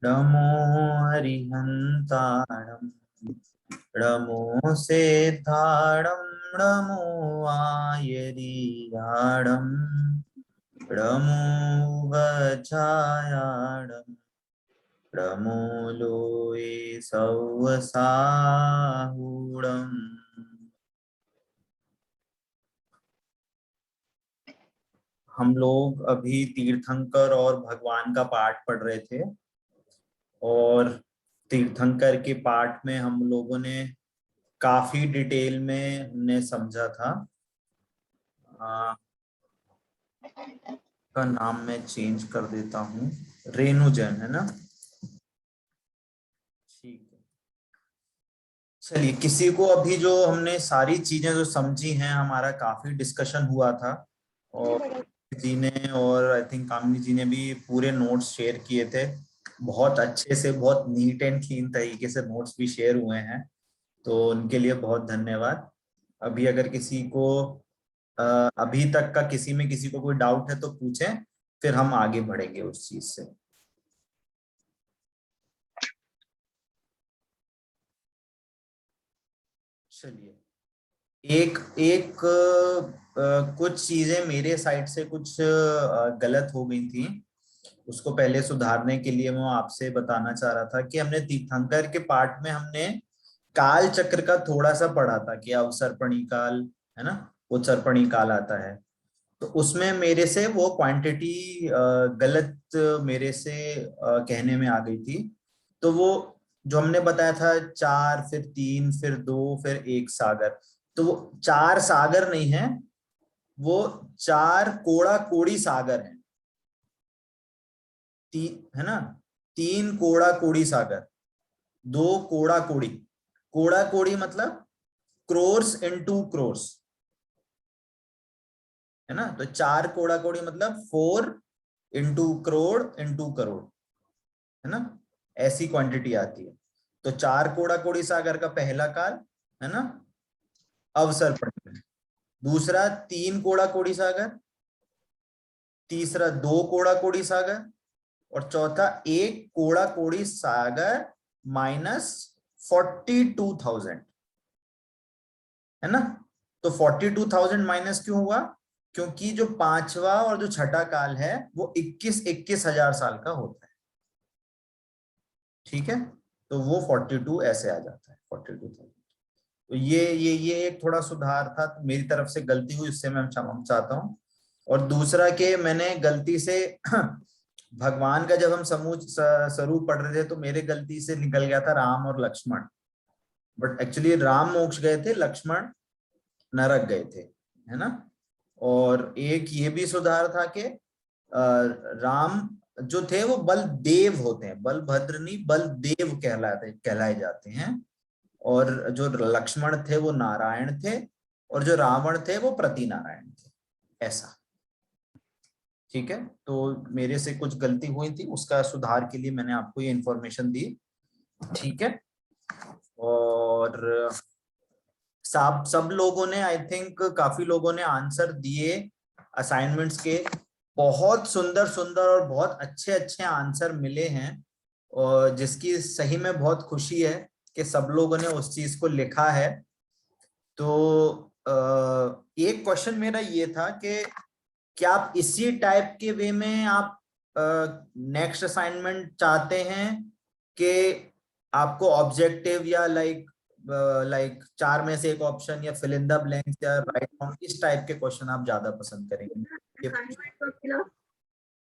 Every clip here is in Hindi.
नमो हरिहन्ताणं नमो सेद्धाणं नमो आयरीयाणं नमो वज्रायाणं नमो लोये सौवसाहूणम्। हम लोग अभी तीर्थंकर और भगवान का पाठ पढ़ रहे थे और तीर्थंकर के पाठ में हम लोगों ने काफी डिटेल में हमने समझा था। का नाम मैं चेंज कर देता हूँ, रेणु जैन है ना। ठीक है, चलिए किसी को अभी जो हमने सारी चीजें जो समझी हैं, हमारा काफी डिस्कशन हुआ था और जी ने और आई थिंक कामिनी जी ने भी पूरे नोट्स शेयर किए थे। बहुत अच्छे से, बहुत नीट एंड क्लीन तरीके से नोट्स भी शेयर हुए हैं, तो उनके लिए बहुत धन्यवाद। अभी अगर किसी को अभी तक का किसी में किसी को कोई डाउट है तो पूछें, फिर हम आगे बढ़ेंगे उस चीज से। चलिए, एक एक कुछ चीजें मेरे साइड से कुछ गलत हो गई थी, उसको पहले सुधारने के लिए मैं आपसे बताना चाह रहा था कि हमने तीर्थंकर के पाठ में हमने काल चक्र का थोड़ा सा पढ़ा था कि अवसर्पणी काल है ना, उत्सर्पणी काल आता है। तो उसमें मेरे से वो क्वांटिटी गलत मेरे से कहने में आ गई थी। तो वो जो हमने बताया था 4 फिर 3 फिर 2 फिर 1 सागर, तो वो 4 सागर नहीं है, वो 4 कोड़ा कोड़ी सागर है। है ना, 3 कोड़ा कोड़ी सागर, 2 कोड़ा कोड़ी। कोड़ा कोड़ी मतलब क्रोर्स इनटू क्रोर्स, है ना। तो 4 कोड़ा कोड़ी मतलब 4 इंटू करोड़ इंटू करोड़, है ना, ऐसी क्वांटिटी आती है। तो 4 कोड़ा कोड़ी सागर का पहला काल है ना, अवसर पढ़ने। दूसरा 3 कोड़ा कोड़ी सागर, तीसरा 2 कोड़ा कोड़ी सागर, और चौथा 1 कोड़ा कोड़ी सागर माइनस 42,000, है ना। तो 42,000 माइनस क्यों हुआ? क्योंकि जो पांचवा और जो छठा काल है वो 21 हजार साल का होता है। ठीक है, तो वो 42 ऐसे आ जाता है, 42,000। तो ये एक थोड़ा सुधार था, तो मेरी तरफ से गलती हुई, उससे मैं क्षमा चाहता हूँ। और दूसरा के मैंने गलती से भगवान का जब हम समूह स्वरूप पढ़ रहे थे तो मेरे गलती से निकल गया था राम और लक्ष्मण, बट एक्चुअली राम मोक्ष गए थे, लक्ष्मण नरक गए थे, है ना। और एक ये भी सुधार था कि राम जो थे वो बलदेव होते हैं, बलभद्र नहीं बलदेव कहलाए जाते हैं। और जो लक्ष्मण थे वो नारायण थे, और जो रावण थे वो प्रति नारायण थे, ऐसा। ठीक है, तो मेरे से कुछ गलती हुई थी, उसका सुधार के लिए मैंने आपको ये इंफॉर्मेशन दी। ठीक है, और सब लोगों ने आई थिंक काफी लोगों ने आंसर दिए असाइनमेंट्स के। बहुत सुंदर सुंदर और बहुत अच्छे अच्छे आंसर मिले हैं, और जिसकी सही में बहुत खुशी है कि सब लोगों ने उस चीज को लिखा है। तो एक क्वेश्चन मेरा ये था कि क्या आप इसी टाइप के वे में आप नेक्स्ट असाइनमेंट चाहते हैं कि आपको ऑब्जेक्टिव या लाइक 4 में से एक ऑप्शन या फिल इन द ब्लैंक्स या राइट डाउन, इस टाइप के क्वेश्चन आप ज्यादा पसंद करेंगे? ये असाइनमेंट कब मिला?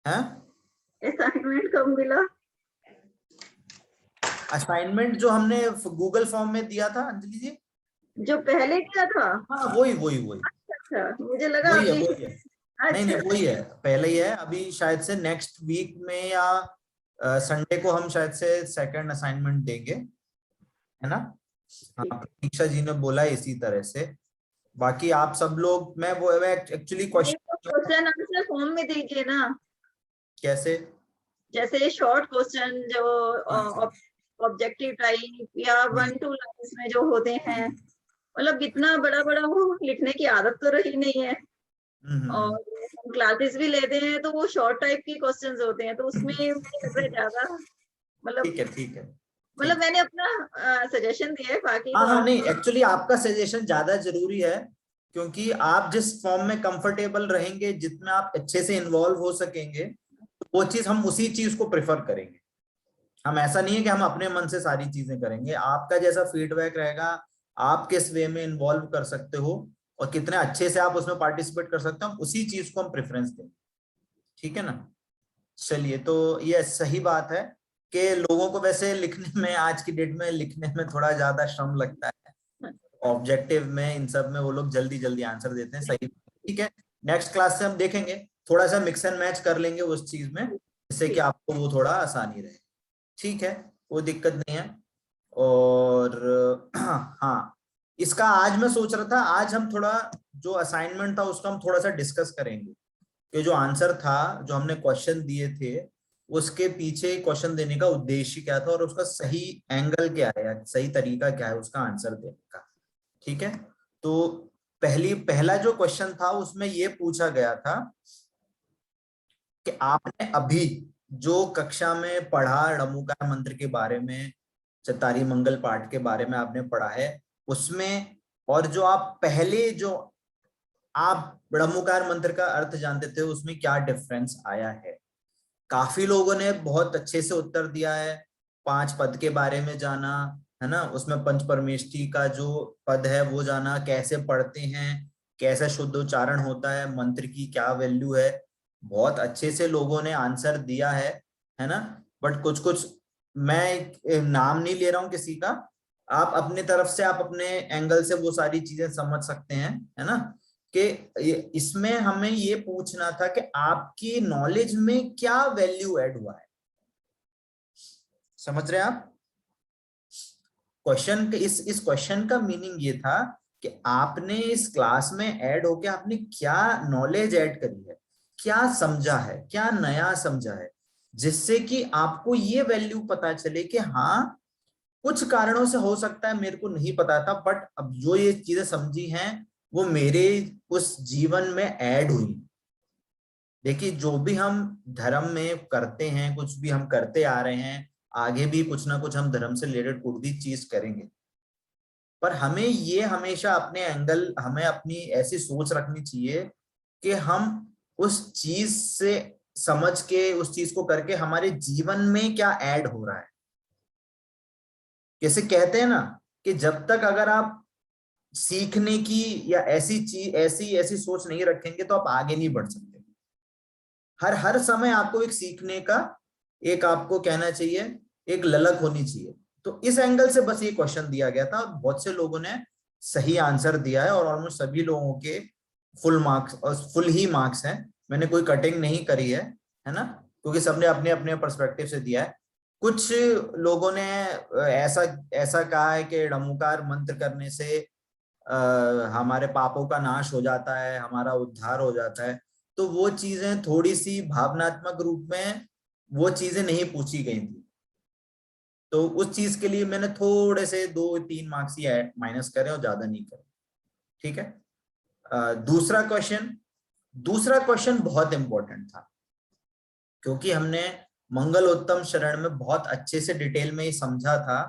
है, असाइनमेंट कब मिला? असाइनमेंट जो हमने गूगल फॉर्म में दिया था अंजलि जी। जो पहले किया था? हाँ वही वही वही अच्छा, मुझे लगा वही है, अभी। वही है। नहीं नहीं, अच्छा वही है, पहले ही है। अभी शायद से नेक्स्ट वीक में या संडे को हम शायद से सेकंड असाइनमेंट देंगे, है ना। हाँ, ठीक प्रतीक्षा जी ने बोला इसी तरह से। बाकी आप सब लोग, मैं वो एक्चुअली है, क्वेश्चन क्वेश्चन आंसर फॉर्म में दीजिए ना। कैसे। जैसे शॉर्ट क्वेश्चन जो हाँ, ऑब्जेक्टिव टाइप या 1-2 लाइन्स में जो होते हैं, मतलब इतना बड़ा बड़ा वो लिखने की आदत तो रही नहीं है। और हम क्लासेस भी लेते हैं तो वो शॉर्ट टाइप के क्वेश्चंस होते हैं, तो उसमें मुझे लग रहा है ज्यादा मतलब ठीक है, ठीक है। मतलब मैंने अपना सजेशन दिया है, बाकी हाँ तो हाँ, आप। नहीं एक्चुअली आपका सजेशन ज्यादा जरूरी है, क्योंकि आप जिस फॉर्म में कंफर्टेबल रहेंगे, जितने आप अच्छे से इन्वॉल्व हो सकेंगे, तो वो चीज हम उसी चीज को प्रेफर करेंगे। हम ऐसा नहीं है कि हम अपने मन से सारी चीजें करेंगे, आपका जैसा फीडबैक रहेगा, आप किस वे में इन्वॉल्व कर सकते हो और कितने अच्छे से आप उसमें पार्टिसिपेट कर सकते हो, हम उसी चीज को हम प्रेफरेंस देंगे। ठीक है ना? चलिए, तो ये सही बात है कि लोगों को वैसे लिखने में, आज की डेट में लिखने में थोड़ा ज्यादा श्रम लगता है, ऑब्जेक्टिव में इन सब में वो लोग जल्दी जल्दी आंसर देते हैं। सही, ठीक है। नेक्स्ट क्लास से हम देखेंगे, थोड़ा सा मिक्स एंड मैच कर लेंगे उस चीज में, जिससे कि आपको वो थोड़ा आसानी रहे। ठीक है, कोई दिक्कत नहीं है। और हाँ, इसका आज मैं सोच रहा था, आज हम थोड़ा जो असाइनमेंट था उसका हम थोड़ा सा डिस्कस करेंगे, कि जो आंसर था, जो हमने क्वेश्चन दिए थे, उसके पीछे क्वेश्चन देने का उद्देश्य क्या था और उसका सही एंगल क्या है या सही तरीका क्या है उसका आंसर देने का। ठीक है, तो पहला जो क्वेश्चन था उसमें ये पूछा गया था कि आपने अभी जो कक्षा में पढ़ा रमुकार मंत्र के बारे में, चतारी मंगल पाठ के बारे में आपने पढ़ा है, उसमें और जो आप पहले जो आप रमुकार मंत्र का अर्थ जानते थे, उसमें क्या डिफरेंस आया है। काफी लोगों ने बहुत अच्छे से उत्तर दिया है, 5 पद के बारे में जाना, है ना, उसमें पंच परमेष्ठी का जो पद है वो जाना, कैसे पढ़ते हैं, कैसा शुद्ध उच्चारण होता है, मंत्र की क्या वैल्यू है। बहुत अच्छे से लोगों ने आंसर दिया है ना। बट कुछ कुछ, मैं नाम नहीं ले रहा हूं किसी का, आप अपने तरफ से, आप अपने एंगल से वो सारी चीजें समझ सकते हैं, है ना, कि इसमें हमें ये पूछना था कि आपकी नॉलेज में क्या वैल्यू ऐड हुआ है। समझ रहे हैं आप? क्वेश्चन, इस क्वेश्चन का मीनिंग ये था कि आपने इस क्लास में ऐड होके आपने क्या नॉलेज ऐड करी है, क्या समझा है, क्या नया समझा है, जिससे कि आपको ये वैल्यू पता चले कि हाँ, कुछ कारणों से हो सकता है मेरे को नहीं पता था, बट अब जो ये चीजें समझी हैं वो मेरे उस जीवन में ऐड हुई। देखिए, जो भी हम धर्म में करते हैं, कुछ भी हम करते आ रहे हैं, आगे भी कुछ ना कुछ हम धर्म से रिलेटेड कुछ भी चीज करेंगे, पर हमें ये हमेशा अपने एंगल, हमें अपनी ऐसी सोच रखनी चाहिए कि हम उस चीज से समझ के, उस चीज को करके हमारे जीवन में क्या ऐड हो रहा है। जैसे कहते हैं ना कि जब तक अगर आप सीखने की या ऐसी चीज, ऐसी ऐसी सोच नहीं रखेंगे तो आप आगे नहीं बढ़ सकते। हर हर समय आपको एक सीखने का, एक आपको कहना चाहिए, एक ललक होनी चाहिए। तो इस एंगल से बस ये क्वेश्चन दिया गया था, बहुत से लोगों ने सही आंसर दिया है और ऑलमोस्ट सभी लोगों के फुल मार्क्स, और फुल ही मार्क्स हैं। मैंने कोई कटिंग नहीं करी है ना, क्योंकि सबने अपने अपने पर्सपेक्टिव से दिया है। कुछ लोगों ने ऐसा ऐसा कहा है कि रमुकार मंत्र करने से हमारे पापों का नाश हो जाता है, हमारा उद्धार हो जाता है। तो वो चीजें थोड़ी सी भावनात्मक रूप में, वो चीजें नहीं पूछी गई थी, तो उस चीज के लिए मैंने थोड़े से 2-3 मार्क्स ही माइनस करे और ज्यादा नहीं करे। ठीक है। दूसरा क्वेश्चन बहुत इंपॉर्टेंट था, क्योंकि हमने मंगलोत्तम शरण में बहुत अच्छे से डिटेल में ही समझा था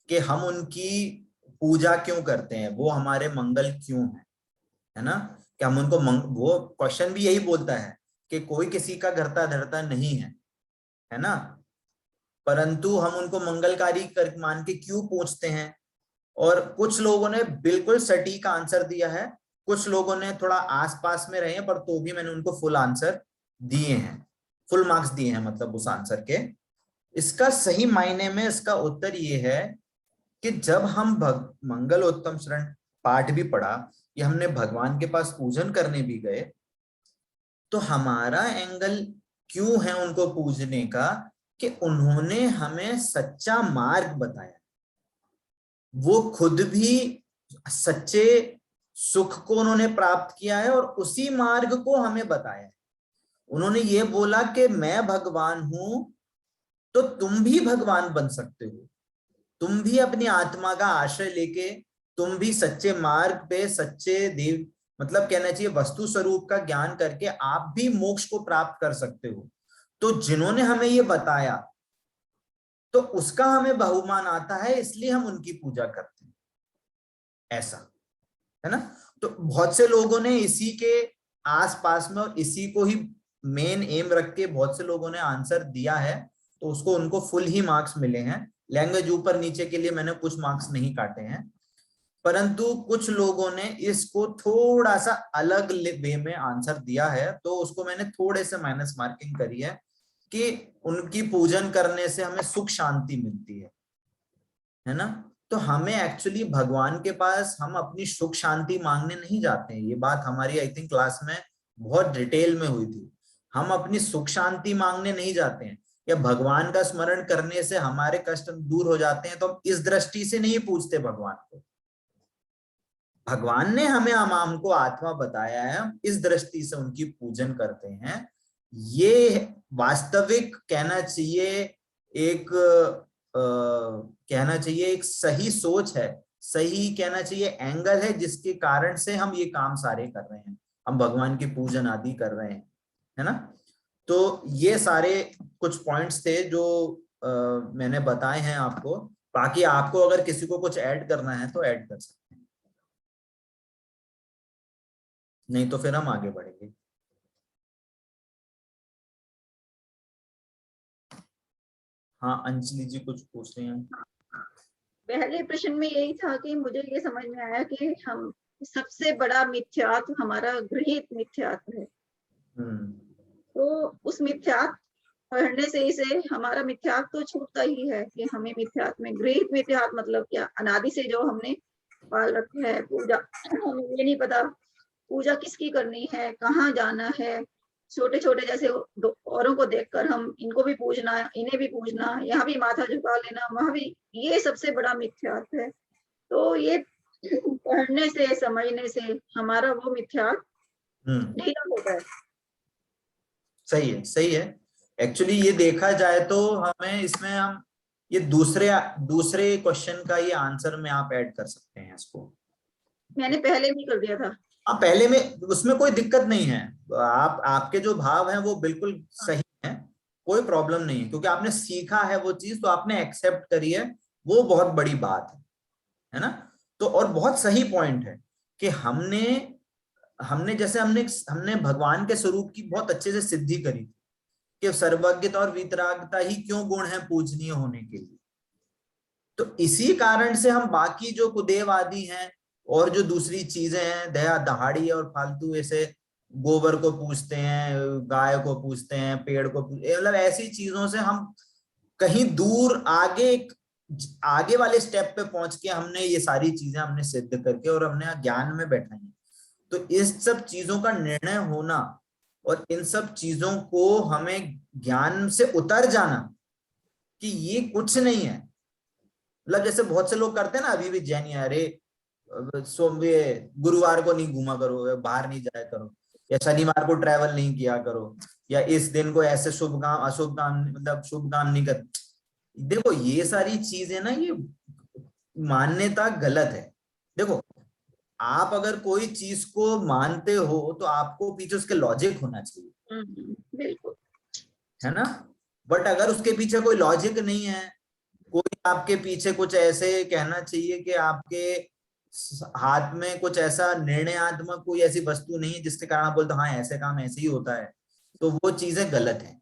कि हम उनकी पूजा क्यों करते हैं, वो हमारे मंगल क्यों है ना, कि हम उनको वो क्वेश्चन भी यही बोलता है कि कोई किसी का घरता धरता नहीं है ना, परंतु हम उनको मंगलकारी कर मान के क्यों पूछते हैं। और कुछ लोगों ने बिल्कुल सटीक आंसर दिया है, कुछ लोगों ने थोड़ा आसपास में रहे हैं, पर तो भी मैंने उनको फुल आंसर दिए हैं, फुल मार्क्स दिए हैं, मतलब उस आंसर के। इसका सही मायने में इसका उत्तर ये है कि जब हम मंगलोत्तम शरण पाठ भी पढ़ा, या हमने भगवान के पास पूजन करने भी गए, तो हमारा एंगल क्यों है उनको पूजने का, कि उन्होंने हमें सच्चा मार्ग बताया। वो खुद भी सच्चे सुख को उन्होंने प्राप्त किया है और उसी मार्ग को हमें बताया है। उन्होंने ये बोला कि मैं भगवान हूं, तो तुम भी भगवान बन सकते हो, तुम भी अपनी आत्मा का आश्रय लेके, तुम भी सच्चे मार्ग पे, सच्चे देव, मतलब कहना चाहिए वस्तु स्वरूप का ज्ञान करके आप भी मोक्ष को प्राप्त कर सकते हो। तो जिन्होंने हमें ये बताया, तो तो उसका हमें बहुमान आता है, इसलिए हम उनकी पूजा करते हैं, ऐसा है ना। तो बहुत से लोगों ने इसी के आसपास में और इसी को ही मेन एम रख के बहुत से लोगों ने आंसर दिया है, तो उसको उनको फुल ही मार्क्स मिले हैं। लैंग्वेज ऊपर नीचे के लिए मैंने कुछ मार्क्स नहीं काटे हैं, परंतु कुछ लोगों ने इसको थोड़ा सा अलग वे में आंसर दिया है, तो उसको मैंने थोड़े से माइनस मार्किंग करी है कि उनकी पूजन करने से हमें सुख शांति मिलती है ना। तो हमें एक्चुअली भगवान के पास हम अपनी सुख शांति मांगने नहीं जाते हैं। ये बात हमारी आई थिंक क्लास में बहुत डिटेल में हुई थी। हम अपनी सुख शांति मांगने नहीं जाते हैं, या भगवान का स्मरण करने से हमारे कष्ट दूर हो जाते हैं, तो हम इस दृष्टि से नहीं पूछते भगवान को। भगवान ने हमें हमको आत्मा बताया है, हम इस दृष्टि से उनकी पूजन करते हैं। ये वास्तविक कहना चाहिए एक कहना चाहिए एक सही सोच है, सही कहना चाहिए एंगल है, जिसके कारण से हम ये काम सारे कर रहे हैं, हम भगवान की पूजन आदि कर रहे हैं, है ना। तो ये सारे कुछ पॉइंट्स थे जो मैंने बताए हैं आपको। बाकी आपको अगर किसी को कुछ ऐड करना है तो ऐड कर सकते हैं, नहीं तो फिर हम आगे बढ़ेंगे। हाँ अंजलि जी कुछ पूछ रहे हैं। पहले प्रश्न में यही था कि मुझे ये समझ में आया कि हम सबसे बड़ा मिथ्यात्व हमारा गृहीत मिथ्यात्व है। तो उस मिथ्यात्व पढ़ने से इसे हमारा मिथ्यात्व तो छूटता ही है कि हमें मिथ्यात्व में गृहीत मिथ्यात्व मतलब क्या, अनादि से जो हमने पाल रखा है पूजा, हमें ये नहीं पता पूजा किसकी करनी है, कहाँ जाना है। छोटे छोटे जैसे औरों को देखकर हम इनको भी पूजना, इन्हें भी पूजना, यहाँ भी माथा झुका लेना, वहां भी, ये सबसे बड़ा मिथ्यात्व है। तो ये पढ़ने से समझने से हमारा वो मिथ्यात्व ढीला होता है। सही है, सही है। एक्चुअली ये देखा जाए तो हमें इसमें हम ये दूसरे क्वेश्चन का ये आंसर में आप ऐड कर सकते हैं इसको। मैंने पहले भी कर दिया था। हाँ पहले में, उसमें कोई दिक्कत नहीं है। आपके जो भाव हैं वो बिल्कुल सही है, कोई प्रॉब्लम नहीं है, क्योंकि आपने सीखा है वो चीज तो आपने एक्सेप्ट करी है, वो बहुत बड़ी बात है ना। तो और बहुत सही पॉइंट है कि हमने जैसे हमने भगवान के स्वरूप की बहुत अच्छे से सिद्धि करी कि सर्वज्ञता और वितरागता ही क्यों गुण है पूजनीय होने के लिए। तो इसी कारण से हम बाकी जो कुदेव आदि हैं और जो दूसरी चीजें हैं, दया दहाड़ी और फालतू ऐसे गोबर को पूजते हैं, गाय को पूजते हैं, पेड़ को मतलब ऐसी चीजों से हम कहीं दूर आगे वाले स्टेप पे पहुंच के हमने ये सारी चीजें हमने सिद्ध करके और हमने ज्ञान में बैठाई। तो इस सब चीजों का निर्णय होना और इन सब चीजों को हमें ज्ञान से उतर जाना कि ये कुछ नहीं है। मतलब जैसे बहुत से लोग करते हैं ना अभी भी जैन, अरे गुरुवार को नहीं घूमा करो, बाहर नहीं जाया करो, या शनिवार को ट्रैवल नहीं किया करो, या इस दिन को ऐसे शुभ काम अशुभ काम मतलब शुभ काम नहीं कर। देखो ये सारी चीजें ना, ये मान्यता गलत है। देखो आप अगर कोई चीज को मानते हो तो आपको पीछे उसके लॉजिक होना चाहिए, बिल्कुल, है ना। बट अगर उसके पीछे कोई लॉजिक नहीं है, कोई आपके पीछे कुछ ऐसे कहना चाहिए कि आपके हाथ में कुछ ऐसा निर्णयात्मक कोई ऐसी वस्तु नहीं है जिसके कारण आप बोलते हाँ ऐसे काम ऐसे ही होता है, तो वो चीजें गलत है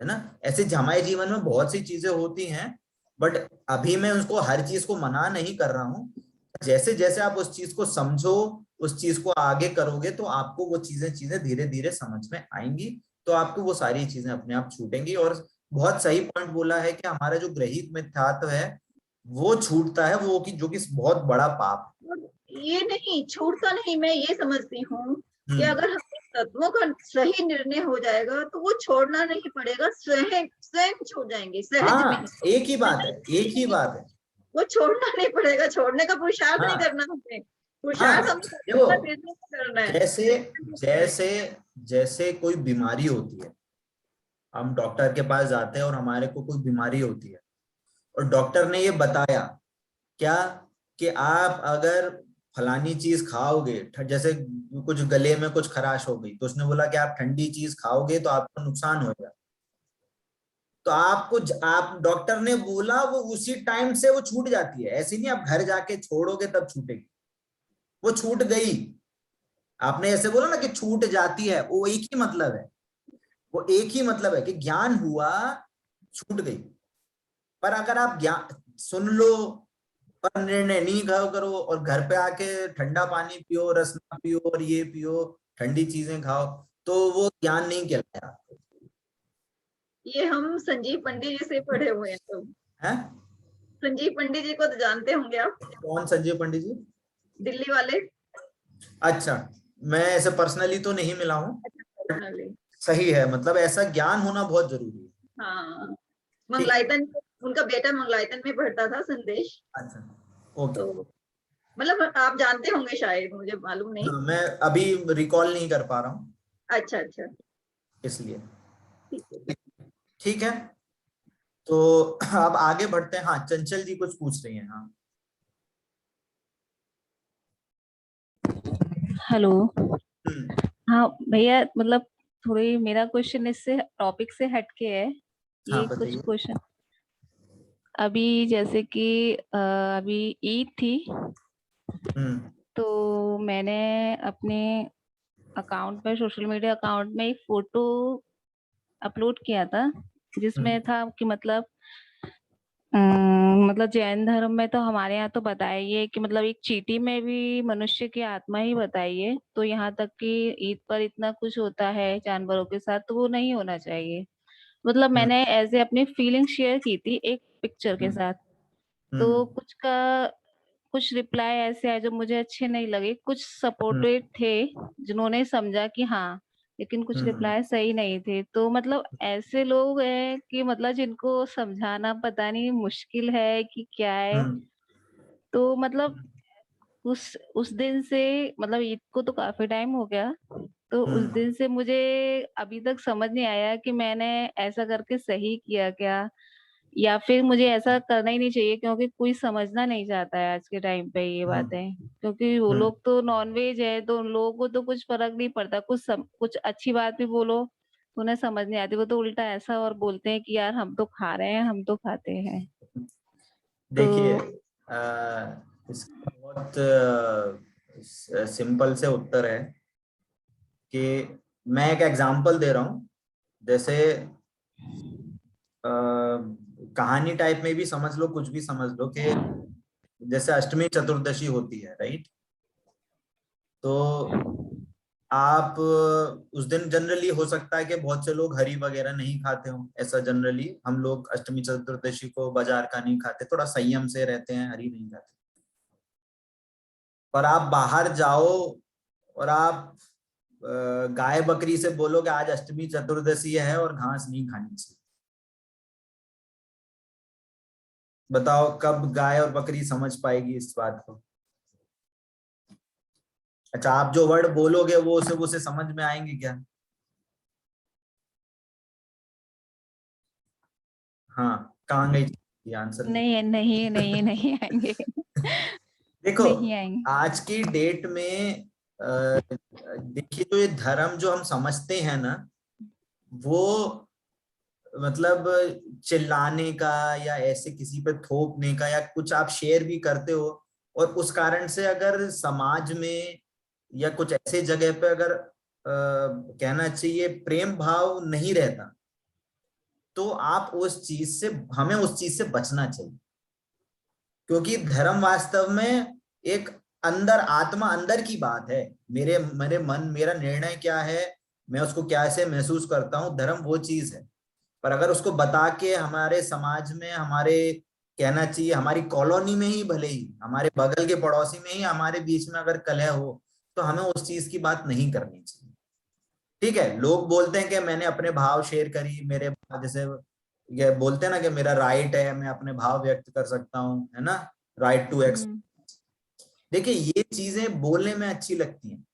ना। ऐसे हमारे जीवन में बहुत सी चीजें होती हैं, बट अभी मैं उसको हर चीज को मना नहीं कर रहा हूँ। जैसे जैसे आप उस चीज को समझो, उस चीज को आगे करोगे, तो आपको वो चीजें धीरे धीरे समझ में आएंगी, तो आपको वो सारी चीजें अपने आप छूटेंगी। और बहुत सही पॉइंट बोला है कि हमारा जो ग्रहित मिथ्यात्व है वो छूटता है, वो कि जो कि बहुत बड़ा पाप ये नहीं छूटता नहीं, मैं ये समझती हूँ कि है। अगर हमें तत्वों का सही निर्णय हो जाएगा तो वो छोड़ना नहीं पड़ेगा, स्वयं स्वयं छोड़ जाएंगे सहज में। हाँ एक ही बात है, एक ही बात है। वो छोड़ना नहीं पड़ेगा, छोड़ने का पुरुषार्थ नहीं हाँ करना हमें, पुरुषार्थ हाँ हमें देखो, तत्वों का निर्णय करना है। जैसे जैसे जैसे कोई बीमारी होती है, हम डॉक्टर के पास जाते हैं और हमारे को कोई बीमारी होती है, और डॉक्टर ने ये बताया क्या कि आप अगर फलानी चीज खाओगे, जैसे कुछ गले में कुछ खराश हो गई, तो उसने बोला कि आप ठंडी चीज खाओगे तो आपको नुकसान होगा। तो आपको आप डॉक्टर ने बोला वो उसी टाइम से वो छूट जाती है, ऐसी नहीं आप घर जाके छोड़ोगे तब छूटेगी, वो छूट गई। आपने ऐसे बोला ना कि छूट जाती है, वो एक ही मतलब है, वो एक ही मतलब है कि ज्ञान हुआ, छूट गई। पर अगर आप ज्ञान सुन लो पर निर्णय नहीं करो और घर पे आके ठंडा पानी पियो, रसना पियो और ये पियो, ठंडी चीजें खाओ, तो वो ज्ञान नहीं कहलाया। ये हम संजीव पंडित जी से पढ़े हुए हैं तो। है संजीव पंडित जी को तो जानते होंगे आप, कौन संजीव पंडित जी? दिल्ली वाले। अच्छा, मैं ऐसे पर्सनली तो नहीं मिला हूँ। पर्सनली। सही है, मतलब ऐसा ज्ञान होना बहुत जरूरी है। हाँ, ठीक। मंगलायतन, उनका बेटा मंगलायतन में पढ़ता था, संदेश। अच्छा, ओके। तो मतलब आप जानते होंगे शायद, मुझे मालूम नहीं। हाँ, मैं अभी रिकॉल नहीं कर पा रहा हूँ अच्छा अच्छा, इसलिए। ठीक है। ठीक है, तो अब आगे बढ़ते हैं। हाँ, चंचल जी कुछ पूछ रही हैं। हाँ, हेलो। हम्म, हाँ भैया, मतलब थोड़ी मेरा क्वेश्चन इससे टॉपिक से हटके है। हाँ ये कुछ बताइए। क्वेश्चन अभी जैसे कि अभी ईद थी, हम्म, तो मैंने अपने अकाउंट में, सोशल मीडिया अकाउंट में एक फोटो अपलोड किया था, जिसमें हम्म, था कि मतलब जैन धर्म में तो हमारे यहाँ तो बताइए कि मतलब एक चींटी में भी मनुष्य की आत्मा ही बताइए, तो यहाँ तक कि ईद पर इतना कुछ होता है जानवरों के साथ, तो वो नहीं होना चाहिए। मतलब हम्म, मैंने ऐसे अपनी फीलिंग शेयर की थी एक पिक्चर के हम्म, साथ। तो हम्म, कुछ रिप्लाई ऐसे आए जो मुझे अच्छे नहीं लगे, कुछ हम्म, सपोर्टिव थे जिन्होंने समझा कि हाँ, लेकिन कुछ हम्म, रिप्लाई सही नहीं थे। तो मतलब ऐसे लोग हैं कि मतलब जिनको समझाना पता नहीं मुश्किल है कि क्या है। हम्म, तो मतलब उस दिन से, मतलब ईद को तो काफी टाइम हो गया, तो उस हम्म, दिन से मुझे अभी तक समझ नहीं आया कि मैंने ऐसा करके सही किया क्या, या फिर मुझे ऐसा करना ही नहीं चाहिए, क्योंकि कोई समझना नहीं चाहता है आज के टाइम पे ये हम्म, बातें। क्योंकि वो हम्म, लोग तो नॉनवेज है, तो उन लोगों को तो कुछ फर्क नहीं पड़ता, कुछ अच्छी बात भी बोलो तो उन्हें समझ नहीं आती, वो तो उल्टा ऐसा और बोलते हैं कि यार हम तो खा रहे हैं, हम तो खाते हैं। तो देखिए, इसका बहुत सिंपल से उत्तर है कि मैं एक एग्जांपल दे रहा हूँ। जैसे कहानी टाइप में भी समझ लो, कुछ भी समझ लो कि जैसे अष्टमी चतुर्दशी होती है, राइट? तो आप उस दिन जनरली हो सकता है कि बहुत से लोग हरी वगैरह नहीं खाते हो, ऐसा जनरली हम लोग अष्टमी चतुर्दशी को बाजार का नहीं खाते, थोड़ा संयम से रहते हैं, हरी नहीं खाते। पर आप बाहर जाओ और आप गाय बकरी से बोलो कि आज अष्टमी चतुर्दशी है और घास नहीं खानी चाहिए, बताओ कब गाय और बकरी समझ पाएगी इस बात को? अच्छा, आप जो वर्ड बोलोगे वो उसे समझ में आएंगे क्या? हाँ, कहाँ गई ये आंसर? नहीं नहीं नहीं नहीं आएंगे। देखो, नहीं आएंगे। आज की डेट में देखिए, जो ये धर्म जो हम समझते हैं ना, वो मतलब चिल्लाने का या ऐसे किसी पे थोपने का, या कुछ आप शेयर भी करते हो और उस कारण से अगर समाज में या कुछ ऐसे जगह पे अगर कहना चाहिए प्रेम भाव नहीं रहता, तो आप उस चीज से, हमें उस चीज से बचना चाहिए। क्योंकि धर्म वास्तव में एक अंदर आत्मा, अंदर की बात है। मेरे मेरे मन, मेरा निर्णय क्या है, मैं उसको कैसे महसूस करता हूँ, धर्म वो चीज है। पर अगर उसको बता के हमारे समाज में, हमारे कहना चाहिए हमारी कॉलोनी में ही, भले ही हमारे बगल के पड़ोसी में ही हमारे बीच में अगर कलह हो, तो हमें उस चीज की बात नहीं करनी चाहिए। ठीक है, लोग बोलते हैं कि मैंने अपने भाव शेयर करी, मेरे जैसे ये बोलते हैं ना कि मेरा राइट है, मैं अपने भाव व्यक्त कर सकता हूँ, है ना, राइट टू एक्स। हम्म। देखिए, ये चीजें बोलने में अच्छी लगती हैं,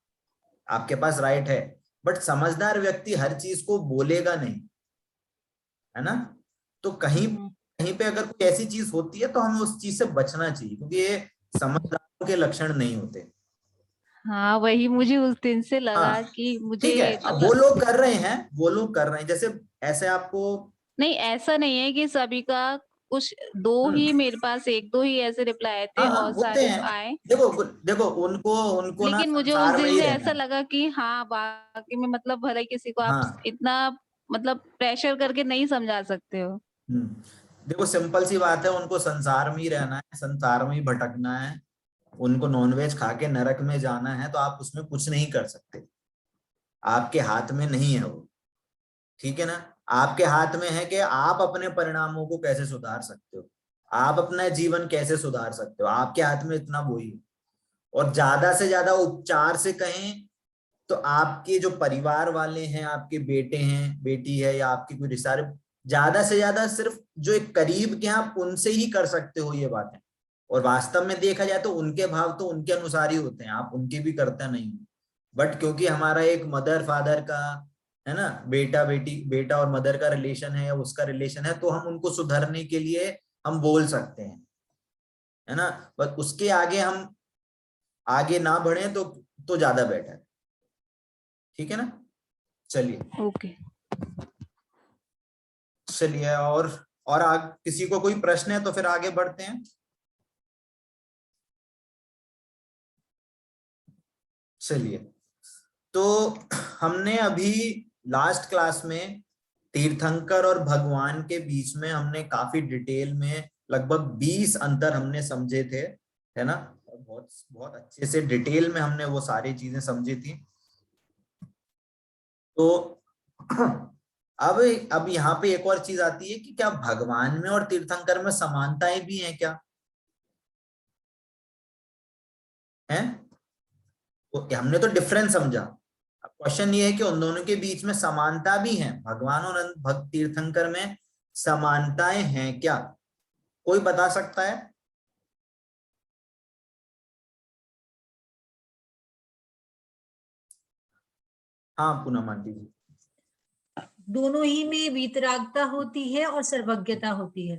आपके पास राइट है, बट समझदार व्यक्ति हर चीज को बोलेगा नहीं, है ना? तो कहीं हम्म। कहीं पे अगर कोई ऐसी चीज होती है तो हमें उस चीज से बचना चाहिए, क्योंकि ये समझदारों के लक्षण नहीं होते। हाँ, वही मुझे उस दिन से हाँ, लगा कि ठीक है, मुझे अब वो मतलब। लोग कर रहे हैं, वो लोग कर रहे हैं, जैसे ऐसे आपको नहीं, ऐसा नहीं है कि सभी का, कुछ दो ही मेरे पास, एक दो ही ऐसे रिप्लाई आए थे हाँ हाँ और होते सारे हैं। आए। देखो देखो उनको उनको ना लेकिन मुझे उस संसार में दिन ही से रहना ऐसा है। लगा कि हाँ, वाक़ई में मतलब भले किसी को आप हाँ। इतना मतलब प्रेशर करके नहीं समझा सकते हो। देखो सिंपल सी बात है, उनको संसार में ही रहना है, संसार में ही भटकना है, उनको नॉनवेज खा के नरक में जाना है, तो आप उसमें कुछ नहीं कर सकते, आपके हाथ में नहीं है वो। ठीक है ना? आपके हाथ में है कि आप अपने परिणामों को कैसे सुधार सकते हो, आप अपना जीवन कैसे सुधार सकते हो, आपके हाथ में इतना वो ही है। और ज्यादा से ज्यादा उपचार से कहें तो आपके जो परिवार वाले हैं, आपके बेटे हैं, बेटी है, या आपके कोई रिश्तेदार, ज्यादा से ज्यादा सिर्फ जो एक करीब के हैं आप उनसे ही कर सकते हो ये बातें। और वास्तव में देखा जाए तो उनके भाव तो उनके अनुसार ही होते हैं, आप उनके भी करते नहीं। बट क्योंकि हमारा एक मदर फादर का है ना, बेटा बेटी, बेटा और मदर का रिलेशन है या उसका रिलेशन है, तो हम उनको सुधरने के लिए हम बोल सकते हैं, है ना। बस उसके आगे हम आगे ना बढ़े तो ज्यादा बेटर है। ठीक है ना? चलिए ओके। चलिए और किसी को कोई प्रश्न है तो फिर आगे बढ़ते हैं। चलिए, तो हमने अभी लास्ट क्लास में तीर्थंकर और भगवान के बीच में हमने काफी डिटेल में लगभग 20 अंतर हमने समझे थे, है ना। और बहुत बहुत अच्छे से डिटेल में हमने वो सारी चीजें समझी थी। तो अब यहाँ पे एक और चीज आती है कि क्या भगवान में और तीर्थंकर में समानताएं भी हैं क्या? हैं? तो हमने तो डिफरेंस समझा, अब क्वेश्चन ये है कि उन दोनों के बीच में समानता भी है, भगवान और भक्त तीर्थंकर में समानताएं हैं क्या? कोई बता सकता है? हाँ पूनम आंटी जी। दोनों ही में वीतरागता होती है और सर्वज्ञता होती है।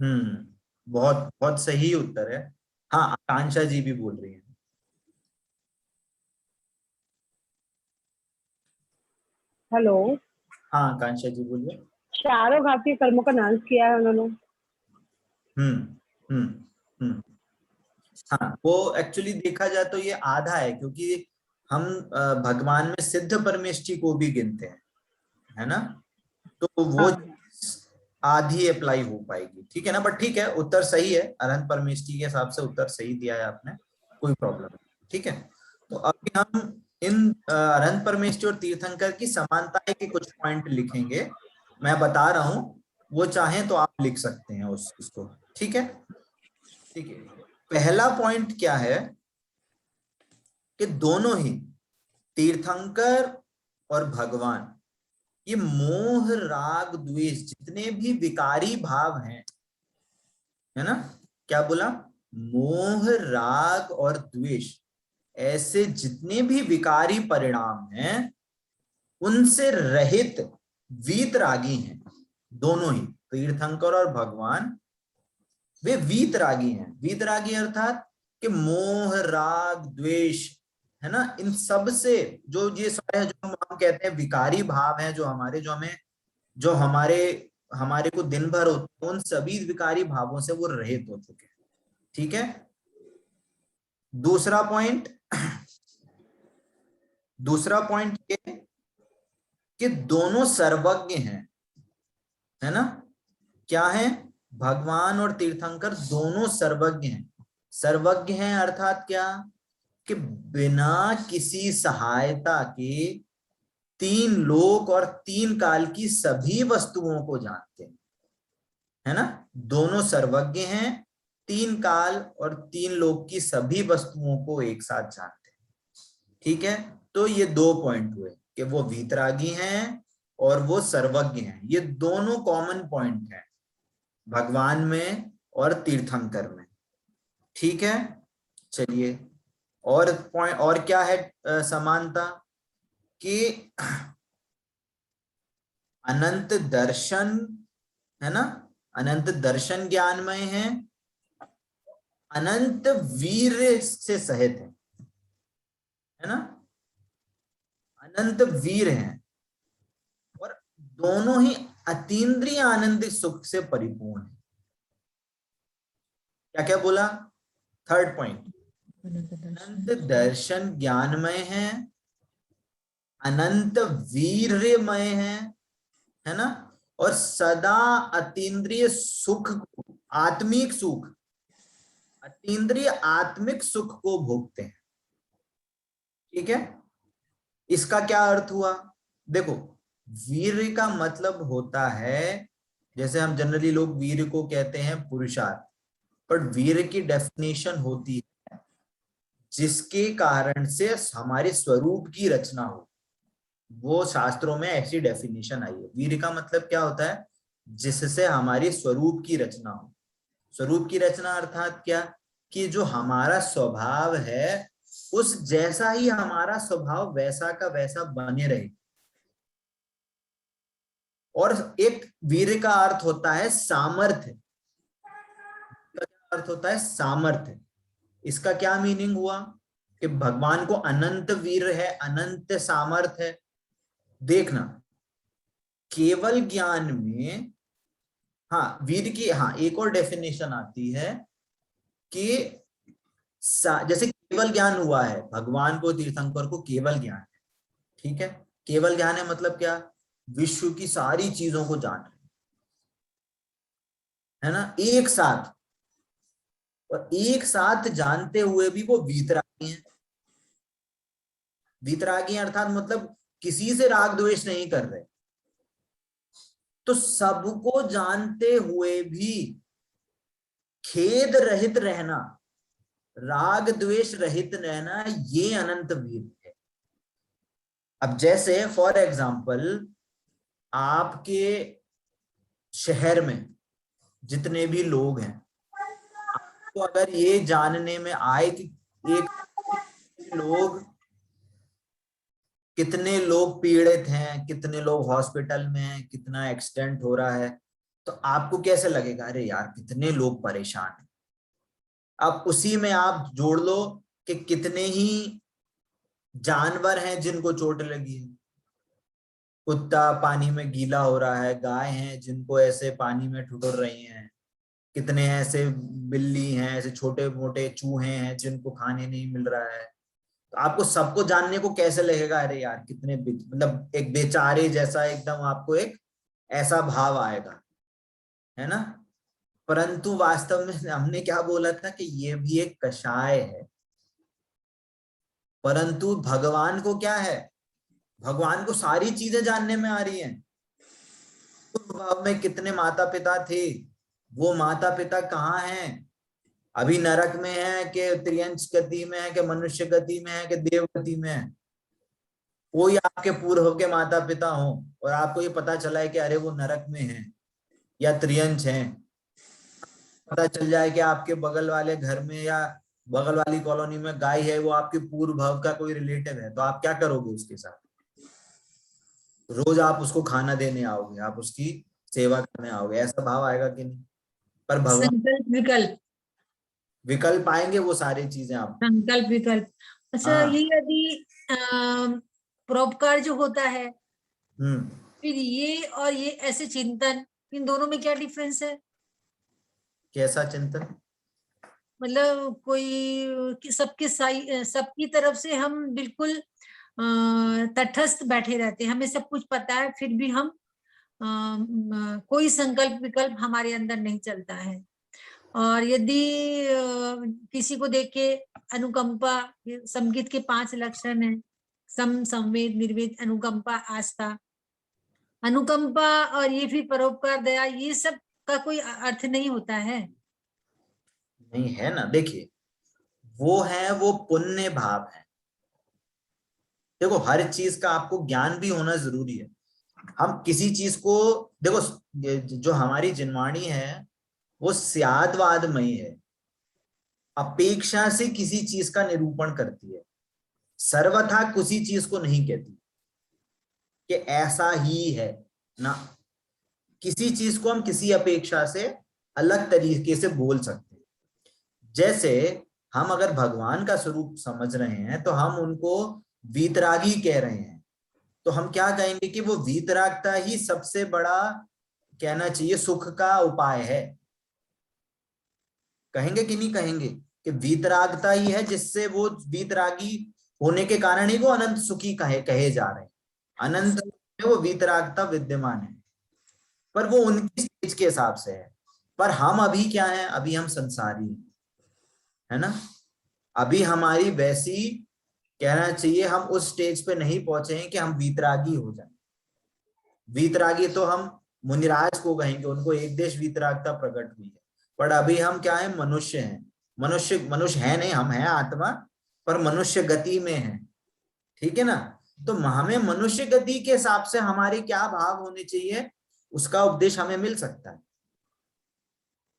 बहुत बहुत सही उत्तर है। हाँ आकांक्षा जी भी बोल रही है। हेलो। हाँ आकांक्षा जी बोलिए। चारों घाती कर्मों का नाश किया है उन्होंने। हम्म हम्म हम्म हाँ वो एक्चुअली देखा जाए तो ये आधा है, क्योंकि हम भगवान में सिद्ध परमेष्ठी को भी गिनते हैं, है ना। तो वो हाँ। आधी अप्लाई हो पाएगी, ठीक है ना। बट ठीक है, उत्तर सही है, अरहंत परमेष्ठी के हिसाब से उत्तर सही दिया है आपने, कोई प्रॉब्लम नहीं। ठीक है, तो अभी हम इन अरहंत परमेष्ठी और तीर्थंकर की समानताएं के कुछ पॉइंट लिखेंगे, मैं बता रहा हूं, वो चाहें तो आप लिख सकते हैं उस उसको। ठीक है, ठीक है। पहला पॉइंट क्या है कि दोनों ही तीर्थंकर और भगवान, ये मोह राग द्वेष जितने भी विकारी भाव हैं, है ना, क्या बोला, मोह राग और द्वेष, ऐसे जितने भी विकारी परिणाम हैं उनसे रहित वीतरागी हैं। दोनों ही तीर्थंकर और भगवान वे वीतरागी हैं। वीतरागी अर्थात कि मोह राग द्वेष, है ना, इन सब से जो ये सारे जो हम कहते हैं विकारी भाव हैं, जो हमारे जो हमारे हमारे को दिन भर होते हैं, उन सभी विकारी भावों से वो रहित हो चुके हैं। ठीक है। दूसरा पॉइंट ये कि दोनों सर्वज्ञ हैं, है ना। क्या है? भगवान और तीर्थंकर दोनों सर्वज्ञ हैं। सर्वज्ञ हैं अर्थात क्या, कि बिना किसी सहायता के तीन लोक और तीन काल की सभी वस्तुओं को जानते हैं, है ना। दोनों सर्वज्ञ हैं, तीन काल और तीन लोक की सभी वस्तुओं को एक साथ जानते हैं। ठीक है, तो ये दो पॉइंट हुए कि वो वीतरागी हैं और वो सर्वज्ञ हैं। ये दोनों कॉमन पॉइंट हैं भगवान में और तीर्थंकर में। ठीक है, चलिए और पॉइंट और क्या है समानता, कि अनंत दर्शन, है ना, अनंत दर्शन ज्ञानमय है, अनंत वीर से सहित है ना, अनंत वीर हैं, और दोनों ही अतीन्द्रिय आनंद सुख से परिपूर्ण है। क्या क्या बोला? थर्ड पॉइंट, अनंत दर्शन ज्ञानमय है, अनंत वीर्यमय है ना, और सदा अतीन्द्रिय सुख, आत्मिक सुख, अतीन्द्रिय आत्मिक सुख को भोगते हैं। ठीक है, इसका क्या अर्थ हुआ? देखो, वीर्य का मतलब होता है, जैसे हम जनरली लोग वीर्य को कहते हैं पुरुषार्थ, पर वीर्य की डेफिनेशन होती है जिसके कारण से हमारे स्वरूप की रचना हो। वो शास्त्रों में ऐसी डेफिनेशन आई है। वीर्य का मतलब क्या होता है? जिससे हमारी स्वरूप की रचना हो। स्वरूप की रचना अर्थात क्या? कि जो हमारा स्वभाव है उस जैसा ही हमारा स्वभाव वैसा का वैसा बने रहे। और एक वीर्य का अर्थ होता है सामर्थ्य। अर्थ होता है सामर्थ्य। इसका क्या मीनिंग हुआ? कि भगवान को अनंत वीर है, अनंत सामर्थ्य है। देखना, केवल ज्ञान में, हाँ वीर की, हाँ एक और डेफिनेशन आती है कि जैसे केवल ज्ञान हुआ है, भगवान को, तीर्थंकर को केवल ज्ञान है। ठीक है, केवल ज्ञान है मतलब क्या? विश्व की सारी चीजों को जान रहे, है ना, एक साथ। और एक साथ जानते हुए भी वो वीतरागी हैं। वीतरागी अर्थात मतलब किसी से राग द्वेष नहीं कर रहे। तो सबको जानते हुए भी खेद रहित रहना, राग द्वेष रहित रहना, ये अनंत वीर है। अब जैसे फॉर एग्जाम्पल, आपके शहर में जितने भी लोग हैं, आपको अगर ये जानने में आए कि कितने लोग पीड़ित हैं, कितने लोग हॉस्पिटल में हैं, कितना एक्सीडेंट हो रहा है, तो आपको कैसे लगेगा? अरे यार कितने लोग परेशान हैं। अब उसी में आप जोड़ लो कि कितने ही जानवर हैं जिनको चोट लगी है। कुत्ता पानी में गीला हो रहा है, गाय हैं जिनको ऐसे पानी में ठुठुर रही हैं, कितने ऐसे बिल्ली हैं, ऐसे छोटे मोटे चूहे हैं जिनको खाने नहीं मिल रहा है। तो आपको सबको जानने को कैसे लगेगा? अरे यार कितने, मतलब एक बेचारे जैसा एकदम आपको एक ऐसा भाव आएगा, है ना। परंतु वास्तव में हमने क्या बोला था कि ये भी एक कषाय है। परंतु भगवान को क्या है? भगवान को सारी चीजें जानने में आ रही हैं। पूर्व भाव में कितने माता पिता थे, वो माता पिता कहाँ हैं? अभी नरक में है कि त्रियंश गति में है कि मनुष्य गति में है कि देव गति में है? कोई आपके पूर्व के माता पिता हो और आपको ये पता चला है कि अरे वो नरक में है या त्रियंश है, पता चल जाए कि आपके बगल वाले घर में या बगल वाली कॉलोनी में गाय है, वो आपके पूर्व भाव का कोई रिलेटिव है, तो आप क्या करोगे उसके साथ? रोज आप उसको खाना देने आओगे, आप उसकी सेवा करने आओगे, ऐसा भाव आएगा कि नहीं? पर भगवान संकल्प विकल्प, विकल्प आएंगे, वो सारी चीजें आप, संकल्प विकल्प। अच्छा, हाँ। ये यदि परोपकार जो होता है, फिर ये और ये ऐसे चिंतन, इन दोनों में क्या डिफरेंस है? कैसा चिंतन? मतलब कोई सबकी तरफ से हम बिल्कुल तटस्थ बैठे रहते हैं, हमें सब कुछ पता है, फिर भी हम कोई संकल्प विकल्प हमारे अंदर नहीं चलता है। और यदि किसी को देख के अनुकंपा, समगित के 5 लक्षण है, सम, संवेद, निर्वेद, अनुकंपा, आस्था, अनुकंपा और ये फिर परोपकार, दया, ये सब का कोई अर्थ नहीं होता है। नहीं है ना, देखिए वो पुण्य भाव है। देखो हर चीज का आपको ज्ञान भी होना जरूरी है। हम किसी चीज को, देखो जो हमारी जिनवाणी है वो स्यादवादमयी है, अपेक्षा से किसी चीज का निरूपण करती है, सर्वथा किसी चीज को नहीं कहती कि ऐसा ही है ना। किसी चीज को हम किसी अपेक्षा से अलग तरीके से बोल सकते हैं। जैसे हम अगर भगवान का स्वरूप समझ रहे हैं तो हम उनको वीतरागी कह रहे हैं, तो हम क्या कहेंगे कि वो वीतरागता ही सबसे बड़ा कहना चाहिए सुख का उपाय है। कहेंगे कि नहीं कहेंगे कि वीतरागता ही है जिससे वो वीतरागी होने के कारण ही वो अनंत सुखी कहे जा रहे हैं। अनंत में वो वीतरागता विद्यमान है, पर वो उनकी स्टेज के हिसाब से है। पर हम अभी क्या है, अभी हम संसारी हैं, है ना। अभी हमारी वैसी, कहना चाहिए हम उस स्टेज पे नहीं पहुंचे हैं कि हम वीतरागी हो जाएं। वीतरागी तो हम मुनिराज को कहेंगे, उनको एक देश वीतरागता प्रकट हुई है। पर अभी हम क्या है, मनुष्य हैं। मनुष्य है नहीं, हम हैं आत्मा, पर मनुष्य गति में है, ठीक है ना। तो हमें मनुष्य गति के हिसाब से हमारे क्या भाव होने चाहिए, उसका उपदेश हमें मिल सकता है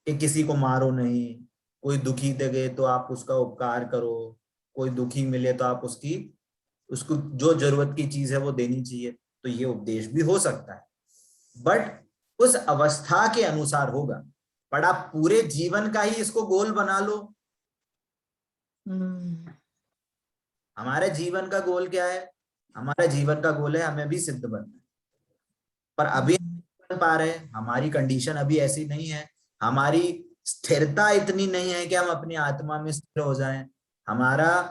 कि किसी को मारो नहीं, कोई दुखी लगे तो आप उसका उपकार करो, कोई दुखी मिले तो आप उसको जो जरूरत की चीज है वो देनी चाहिए। तो ये उपदेश भी हो सकता है, बट उस अवस्था के अनुसार होगा। पर आप पूरे जीवन का ही इसको गोल बना लो। हमारे जीवन का गोल क्या है, हमारा जीवन का गोल है हमें भी सिद्ध बनना है। पर अभी नहीं बन पा रहे, हमारी कंडीशन अभी ऐसी नहीं है, हमारी स्थिरता इतनी नहीं है कि हम अपनी आत्मा में स्थिर हो जाएं। हमारा,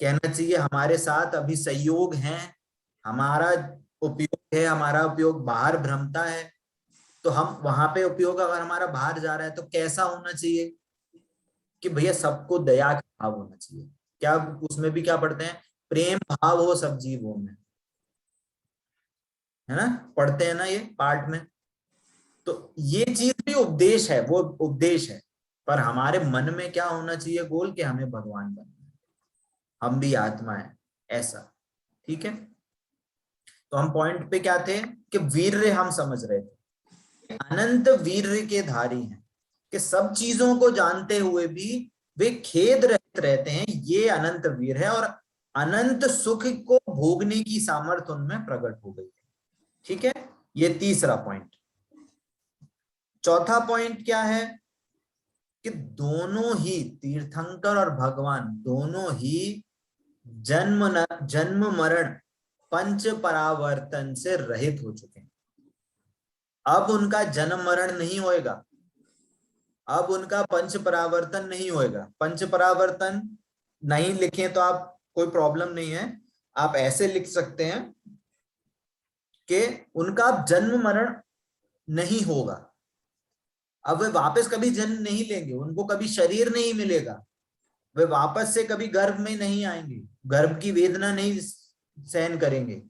कहना चाहिए हमारे साथ अभी संयोग है, हमारा उपयोग है, हमारा उपयोग बाहर भ्रमता है। तो हम वहां पे उपयोग अगर हमारा बाहर जा रहा है तो कैसा होना चाहिए कि भैया सबको दया का भाव होना चाहिए। क्या उसमें भी क्या पढ़ते हैं, प्रेम भाव हो सब जीवों में, है ना, पढ़ते हैं ना ये पाठ में। तो ये चीज भी उपदेश है, वो उपदेश है। पर हमारे मन में क्या होना चाहिए गोल, कि हमें भगवान बनना है, हम भी आत्मा है, ऐसा। ठीक है, तो हम पॉइंट पे क्या थे कि वीर्य हम समझ रहे थे, अनंत वीर्य के धारी हैं, कि सब चीजों को जानते हुए भी वे खेद रहित रहते हैं, ये अनंत वीर है। और अनंत सुख को भोगने की सामर्थ्य उनमें प्रकट हो गई है। ठीक है, ये तीसरा पॉइंट। चौथा पॉइंट क्या है कि दोनों ही तीर्थंकर और भगवान दोनों ही जन्म मरण पंच परावर्तन से रहित हो चुके हैं। अब उनका जन्म मरण नहीं होएगा, अब उनका पंच परावर्तन नहीं होएगा। पंच परावर्तन नहीं लिखे तो आप, कोई प्रॉब्लम नहीं है, आप ऐसे लिख सकते हैं कि उनका जन्म मरण नहीं होगा। अब वे वापस कभी जन्म नहीं लेंगे, उनको कभी शरीर नहीं मिलेगा, वे वापस से कभी गर्भ में नहीं आएंगे, गर्भ की वेदना नहीं सहन करेंगे,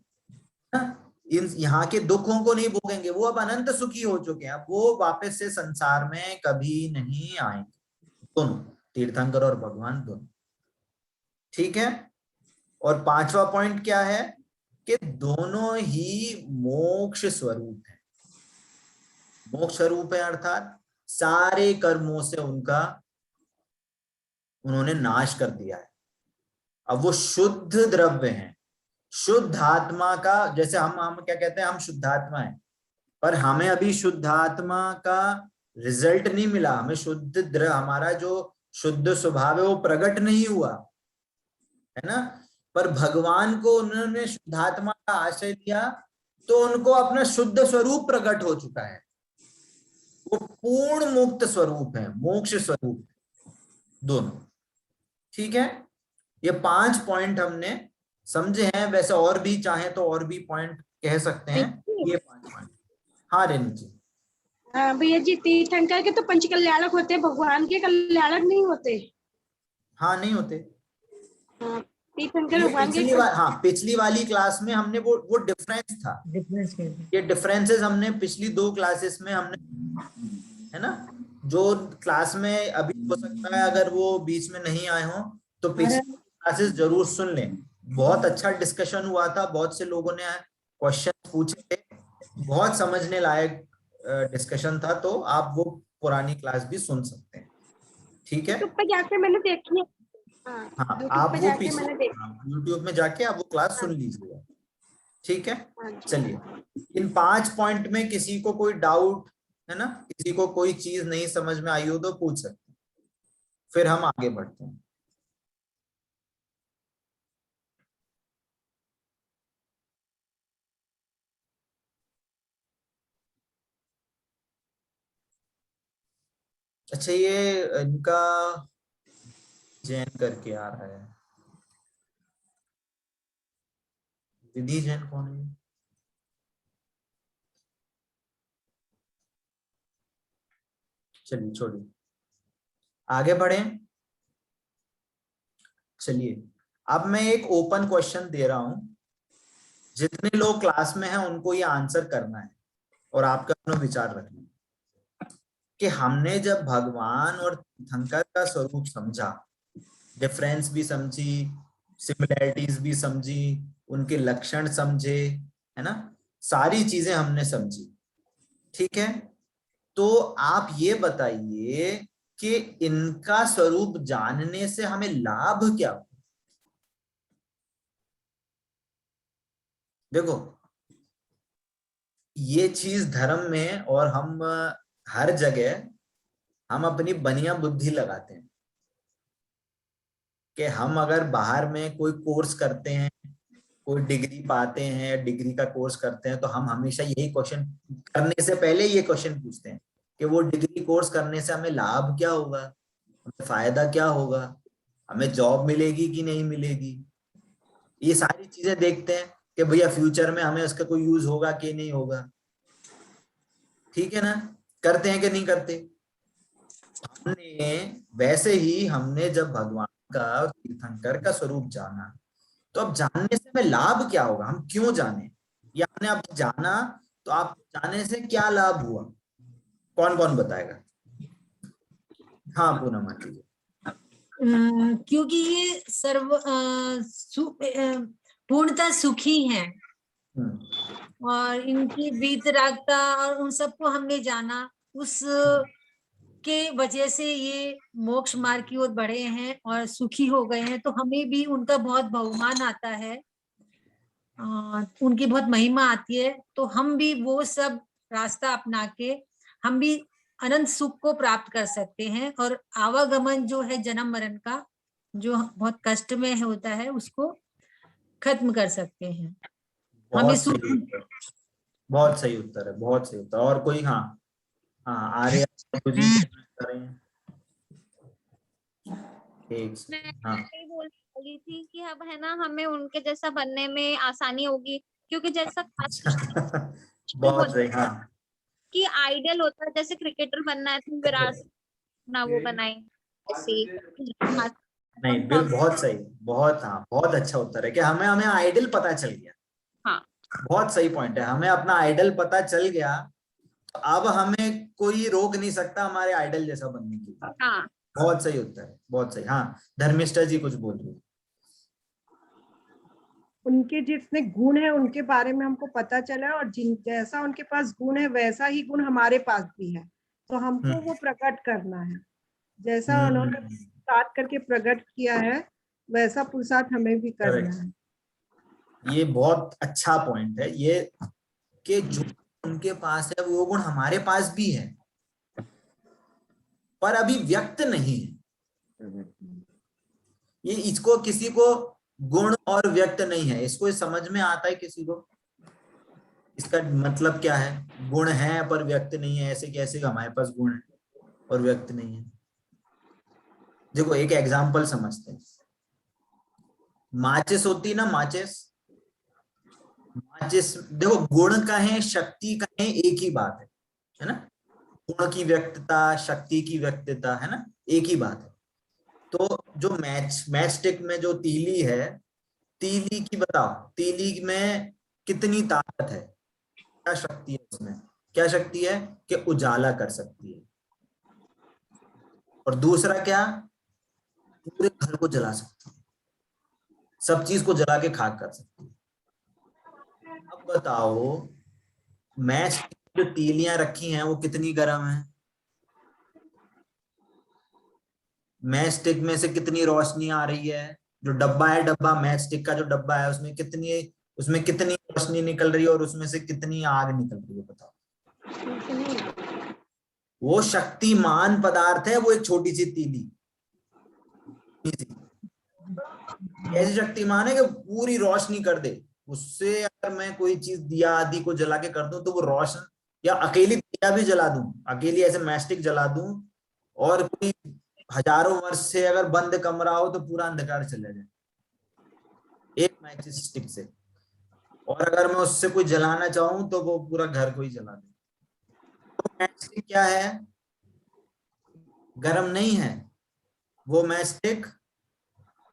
इन यहाँ के दुखों को नहीं भोगेंगे। वो अब अनंत सुखी हो चुके हैं, अब वो वापस से संसार में कभी नहीं आएंगे। दोनों तीर्थंकर और भगवान दोनों। ठीक है, और पांचवा पॉइंट क्या है कि दोनों ही मोक्ष स्वरूप है। मोक्ष स्वरूप है अर्थात सारे कर्मों से उन्होंने नाश कर दिया है। अब वो शुद्ध द्रव्य हैं, शुद्ध आत्मा का, जैसे हम क्या कहते हैं, हम शुद्धात्मा हैं, पर हमें अभी शुद्धात्मा का रिजल्ट नहीं मिला, हमें हमारा जो शुद्ध स्वभाव है वो प्रकट नहीं हुआ, है ना। पर भगवान को उन्होंने शुद्धात्मा का आश्रय दिया तो उनको अपना शुद्ध स्वरूप प्रकट हो चुका है, वो पूर्ण मुक्त स्वरूप है, मोक्ष स्वरूप है दोनों। ठीक है, ये 5 पॉइंट हमने समझे हैं। वैसे और भी चाहे तो और भी पॉइंट कह सकते हैं, ये 5 पॉइंट। हाँ रेणु जी। भैया जी, तीर्थंकर के तो पंच कल्याणक होते हैं, भगवान के कल्याणक नहीं होते। हाँ नहीं होते। तीर्थंकर भगवान के हाँ पिछली वाली क्लास में हमने वो डिफरेंस था, ये डिफरेंसेस हमने पिछली 2 क्लासेस में हमने, है ना। जो क्लास में अभी हो सकता है अगर वो बीच में नहीं आए हो तो पिछली क्लासेस जरूर सुन लें। बहुत अच्छा डिस्कशन हुआ था, बहुत से लोगों ने क्वेश्चन पूछे थे, बहुत समझने लायक डिस्कशन था। तो आप वो पुरानी क्लास भी सुन सकते हैं। ठीक है, यूट्यूब पे जाके मैंने देखी है। हाँ यूट्यूब आप पे वो जाके मैंने देखी। यूट्यूब में जाके आप वो क्लास सुन लीजिएगा। ठीक है, हाँ जी। चलिए इन 5 पॉइंट में किसी को कोई डाउट है ना, किसी को कोई चीज नहीं समझ में आई हो तो पूछ सकते हैं, फिर हम आगे बढ़ते हैं। अच्छा, ये इनका जैन करके आ रहा है, विधि जैन कौन है? चलिए छोड़िए, आगे बढ़े। चलिए, अब मैं एक ओपन क्वेश्चन दे रहा हूं, जितने लोग क्लास में हैं उनको ये आंसर करना है और आपका अपना विचार रखना है कि हमने जब भगवान और तीर्थंकर का स्वरूप समझा, डिफरेंस भी समझी, सिमिलैरिटीज भी समझी, उनके लक्षण समझे, है ना, सारी चीजें हमने समझी, ठीक है। तो आप ये बताइए कि इनका स्वरूप जानने से हमें लाभ क्या हो? देखो, ये चीज धर्म में और हम हर जगह हम अपनी बनिया बुद्धि लगाते हैं कि हम अगर बाहर में कोई कोर्स करते हैं, कोई डिग्री पाते हैं, डिग्री का कोर्स करते हैं, तो हम हमेशा यही क्वेश्चन करने से पहले ये क्वेश्चन पूछते हैं कि वो डिग्री कोर्स करने से हमें लाभ क्या होगा, हमें फायदा क्या होगा, हमें जॉब मिलेगी कि नहीं मिलेगी। ये सारी चीजें देखते हैं कि भैया फ्यूचर में हमें उसका कोई यूज होगा कि नहीं होगा, ठीक है ना। करते हैं कि नहीं करते? हमने वैसे ही हमने जब भगवान का और तीर्थंकर का स्वरूप जाना, तो अब जानने से हमें लाभ क्या होगा, हम क्यों जाने, या हमने अब जाना तो आप जाने से क्या लाभ हुआ, कौन कौन बताएगा? हाँ पूनम आंटी जी। क्योंकि ये पूर्णतः सुखी हैं और इनकी वीतरागता और उन सबको हमने जाना, उस के वजह से ये मोक्ष मार्ग की ओर बढ़े हैं और सुखी हो गए हैं। तो हमें भी उनका बहुत बहुमान आता है, उनकी बहुत महिमा आती है, तो हम भी वो सब रास्ता अपना के हम भी अनंत सुख को प्राप्त कर सकते हैं और आवागमन जो है जन्म मरण का, जो बहुत कष्ट में होता है, उसको खत्म कर सकते हैं। हमें बहुत सही उत्तर, बहुत सही उत्तर है, बहुत सही उत्तर। और कोई? हाँ हाँ, आर्य जी कर रहे हैं। मैं हाँ यही बोलने वाली थी कि अब है ना, हमें उनके जैसा बनने में आसानी होगी, क्योंकि जैसा बहुत सही। हाँ कि आइडियल होता है, जैसे क्रिकेटर बनना है तो विराट ना वो बनाए ऐसे। नहीं, बहुत सही, बहुत, हाँ बहुत अच्छा उत्तर है कि हमें हमें आइडल पता चल गया। हाँ, बहुत सही पॉइंट है, हमें अपना आइडल पता चल गया, तो अब हमें कोई रोक नहीं सकता हमारे आइडल जैसा बनने के लिए। हाँ, बहुत सही उत्तर है, बहुत सही। हाँ धर्मिष्ठा जी कुछ बोल रही है। उनके जितने गुण है उनके बारे में हमको पता चला, और जिन जैसा उनके पास गुण है वैसा ही गुण हमारे पास भी है, तो हमको वो प्रकट करना है। जैसा उन्होंने पुरुषार्थ करके प्रकट किया है, वैसा पुरुषार्थ हमें भी करना है। ये बहुत अच्छा पॉइंट है ये, कि जो उनके पास है वो गुण हमारे पास भी है, पर अभी व्यक्त नहीं है। ये इसको किसी को गुण और व्यक्त नहीं है, इसको समझ में आता है किसी को? इसका मतलब क्या है? गुण है पर व्यक्त नहीं है, ऐसे कैसे हमारे पास गुण है और व्यक्त नहीं है? देखो एक एग्जांपल समझते हैं। माचिस होती है ना, माचिस, माचिस देखो, गुण कहें शक्ति कहें एक ही बात है ना। गुण की व्यक्तता, शक्ति की व्यक्तता, है ना, एक ही बात है। तो जो मैच स्टिक में जो तीली है, तीली की बताओ, तीली में कितनी ताकत है, क्या शक्ति है उसमें? क्या शक्ति है? कि उजाला कर सकती है। और दूसरा क्या? पूरे घर को जला सकती है, सब चीज को जला के खाक कर सकती है। अब बताओ, मैच जो तीलियां रखी हैं वो कितनी गर्म है? मैच स्टिक में से कितनी रोशनी आ रही है? जो डब्बा है, डब्बा मैच स्टिक का जो डब्बा है, उसमें कितनी रोशनी निकल रही है और उसमें से कितनी आग निकल रही है? बताओ। वो शक्तिमान पदार्थ है, वो एक छोटी सी तीली ऐसी शक्तिमान है कि पूरी रोशनी कर दे। उससे अगर मैं कोई चीज दिया आदि को जला के कर दूं तो वो रोशन, या अकेली दिया भी जला दूं, अकेली ऐसे मैस्टिक जला दूं और कोई हजारों वर्ष से अगर बंद कमरा हो तो पूरा अंधकार चले जाए एक मैच स्टिक से, और अगर मैं उससे कोई जलाना चाहूं तो वो पूरा घर को ही जला दे। तो मैच स्टिक क्या है, गर्म नहीं है, वो मैच स्टिक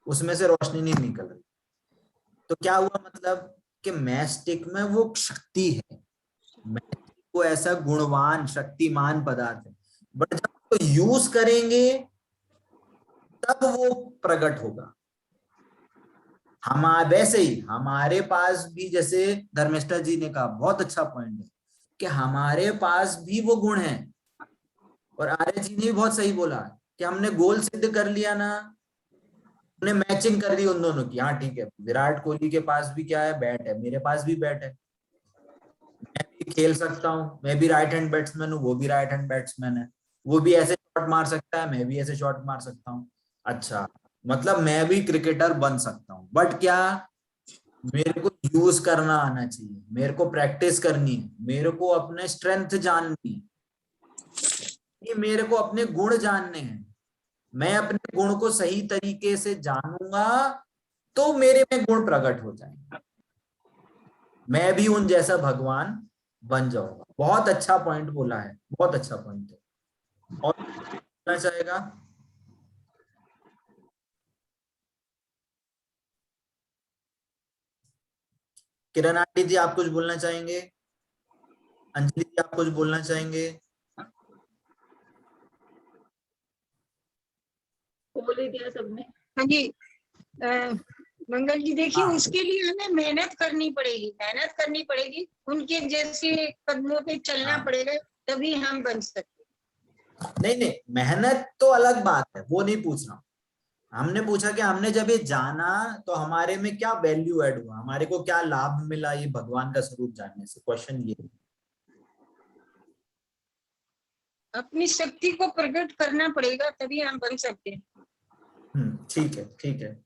उसमें से रोशनी नहीं निकल रही। तो क्या हुआ, मतलब कि मैच स्टिक में वो शक्ति है, मैच स्टिक वो ऐसा गुणवान शक्तिमान पदार्थ है, बट जब तो यूज करेंगे तब वो प्रकट होगा। वैसे ही हमारे पास भी, जैसे धर्मेष्ठा जी ने कहा, बहुत अच्छा पॉइंट है कि हमारे पास भी वो गुण है। और आर्य जी ने भी बहुत सही बोला कि हमने गोल सिद्ध कर लिया ना, हमने मैचिंग कर दी उन दोनों की। हाँ ठीक है, विराट कोहली के पास भी क्या है, बैट है, मेरे पास भी बैट है, मैं भी खेल सकता हूँ, मैं भी राइट हैंड बैट्समैन हूँ, वो भी राइट हैंड बैट्समैन है, वो भी ऐसे शॉट मार सकता है, मैं भी ऐसे शॉट मार सकता हूँ। अच्छा, मतलब मैं भी क्रिकेटर बन सकता हूँ, बट क्या, मेरे को यूज करना आना चाहिए, मेरे को प्रैक्टिस करनी है, मेरे को अपने स्ट्रेंथ जाननी है, ये मेरे को अपने गुण जानने हैं। मैं अपने गुण को सही तरीके से जानूंगा तो मेरे में गुण प्रकट हो जाएंगे, मैं भी उन जैसा भगवान बन जाऊंगा। बहुत अच्छा पॉइंट बोला है, बहुत अच्छा पॉइंट है। और बोलना चाहेगा? किरण आंटी जी आप कुछ बोलना चाहेंगे? अंजलि जी आप कुछ बोलना चाहेंगे? बोल ही दिया सबने। हाँ जी, मंगल जी देखिए, हाँ। उसके लिए हमें मेहनत करनी पड़ेगी, उनके जैसे कदमों पे चलना हाँ। पड़ेगा, तभी हम बन सकते। नहीं, मेहनत तो अलग बात है, वो नहीं पूछ रहा हूं। हमने पूछा कि हमने जब ये जाना तो हमारे में क्या वैल्यू ऐड हुआ, हमारे को क्या लाभ मिला ये भगवान का स्वरूप जानने से। क्वेश्चन ये है। अपनी शक्ति को प्रकट करना पड़ेगा, तभी हम बन सकते हैं। ठीक है, ठीक है।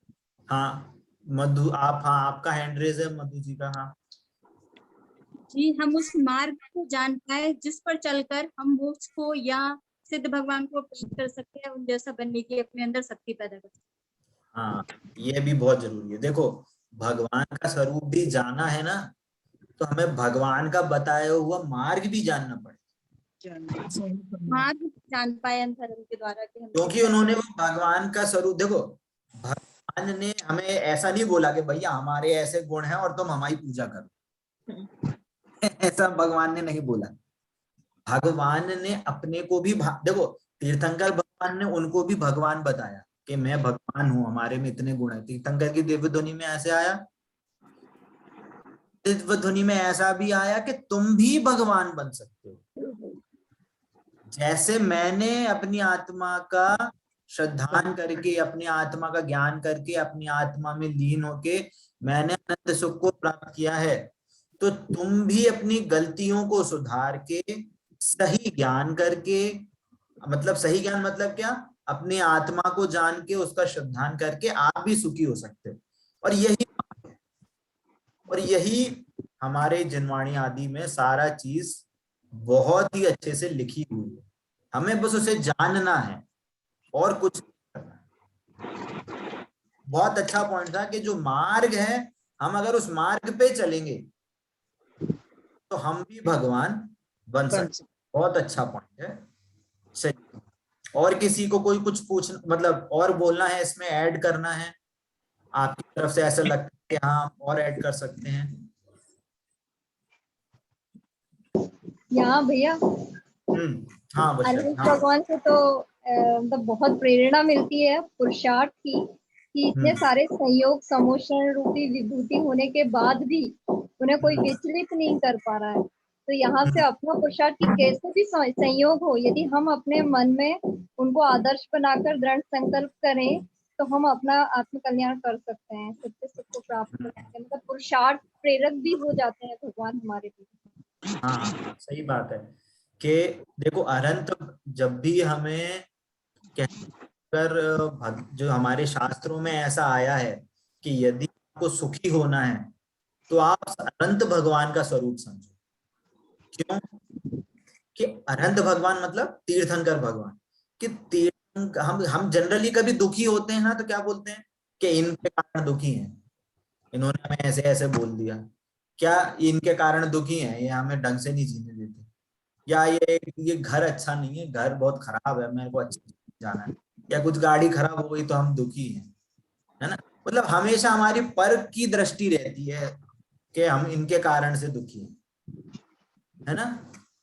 हाँ मधु, आप, हाँ आपका हैंड रेज है मधु जी का। हाँ जी, हम उस मार्ग को जान पाए जिस पर चलकर हम मोक्ष को या सिद्ध भगवान को प्राप्त कर सकते हैं, उन जैसा बनने की अपने अंदर शक्ति पैदा कर सकते हैं। हाँ, ये भी बहुत जरूरी है। देखो, भगवान का स्वरूप भी जाना है ना, तो हमें भगवान का बताया हुआ मार्ग भी जानना पड़ेगा, मार्ग जान पाए धर्म के द्वारा कि हम क्योंकि उन्होंने वो भगवान का स्वरूप, देखो भगवान ने हमें ऐसा नहीं बोला कि भैया हमारे ऐसे गुण हैं और तुम हमारी पूजा करो ऐसा भगवान ने नहीं बोला। भगवान ने अपने को भी देखो, तीर्थंकर भगवान ने उनको भी भगवान बताया कि मैं भगवान हूं, हमारे में इतने गुण है। तीर्थंकर की दिव्य ध्वनि में ऐसे आया, दिव्य ध्वनि में ऐसा भी आया कि तुम भी भगवान बन सकते हो। जैसे मैंने अपनी आत्मा का श्रद्धान करके, अपनी आत्मा का ज्ञान करके, अपनी आत्मा में लीन होके मैंने अनंत सुख को प्राप्त किया है, तो तुम भी अपनी गलतियों को सुधार के सही ज्ञान करके, मतलब सही ज्ञान मतलब क्या, अपनी आत्मा को जान के उसका श्रद्धान करके आप भी सुखी हो सकते हो। और यही हमारे जिनवाणी आदि में सारा चीज बहुत ही अच्छे से लिखी हुई है, हमें बस उसे जानना है और कुछ नहीं करना। बहुत अच्छा पॉइंट था कि जो मार्ग है, हम अगर उस मार्ग पे चलेंगे तो हम भी भगवान बन सकते। बहुत अच्छा पॉइंट है। चलिए, और किसी को कोई कुछ पूछना, मतलब और बोलना है, इसमें ऐड करना है आपकी तरफ से, ऐसा लगता है कि हाँ और ऐड कर सकते हैं? यहाँ भैया, हाँ बच्चा, अनंत हाँ। भगवान से तो मतलब बहुत प्रेरणा मिलती है पुरुषार्थ की, कि इतने सारे संयोग समोषण रूपी विभूति होने के बाद भी उन्हें कोई विचलित नहीं कर पा रहा है। तो यहाँ से अपना पुरुषार्थ की कैसे भी संयोग हो, यदि हम अपने मन में उनको आदर्श बनाकर दृढ़ संकल्प करें तो हम अपना आत्म कल्याण कर सकते हैं, सत्य सुख को प्राप्त कर सकते हैं। मतलब पुरुषार्थ प्रेरक भी हो जाते हैं भगवान हमारे लिए। हाँ सही बात है कि देखो, अनंत जब भी हमें कहकर, जो हमारे शास्त्रों में ऐसा आया है कि यदि आपको सुखी होना है तो आप अनंत भगवान का स्वरूप समझो। क्यों? कि अनंत भगवान मतलब तीर्थंकर भगवान, कि हम जनरली कभी दुखी होते हैं ना तो क्या बोलते हैं कि इनके कारण दुखी हैं, इन्होंने हमें ऐसे ऐसे बोल दिया, क्या इनके कारण दुखी हैं, ये हमें ढंग से नहीं जीने देते, या ये घर अच्छा नहीं है, घर बहुत खराब है, मेरे को अच्छा जाना है, या कुछ गाड़ी खराब हो गई तो हम दुखी हैं, है ना। मतलब हमेशा हमारी पर की दृष्टि रहती है कि हम इनके कारण से दुखी हैं, है ना।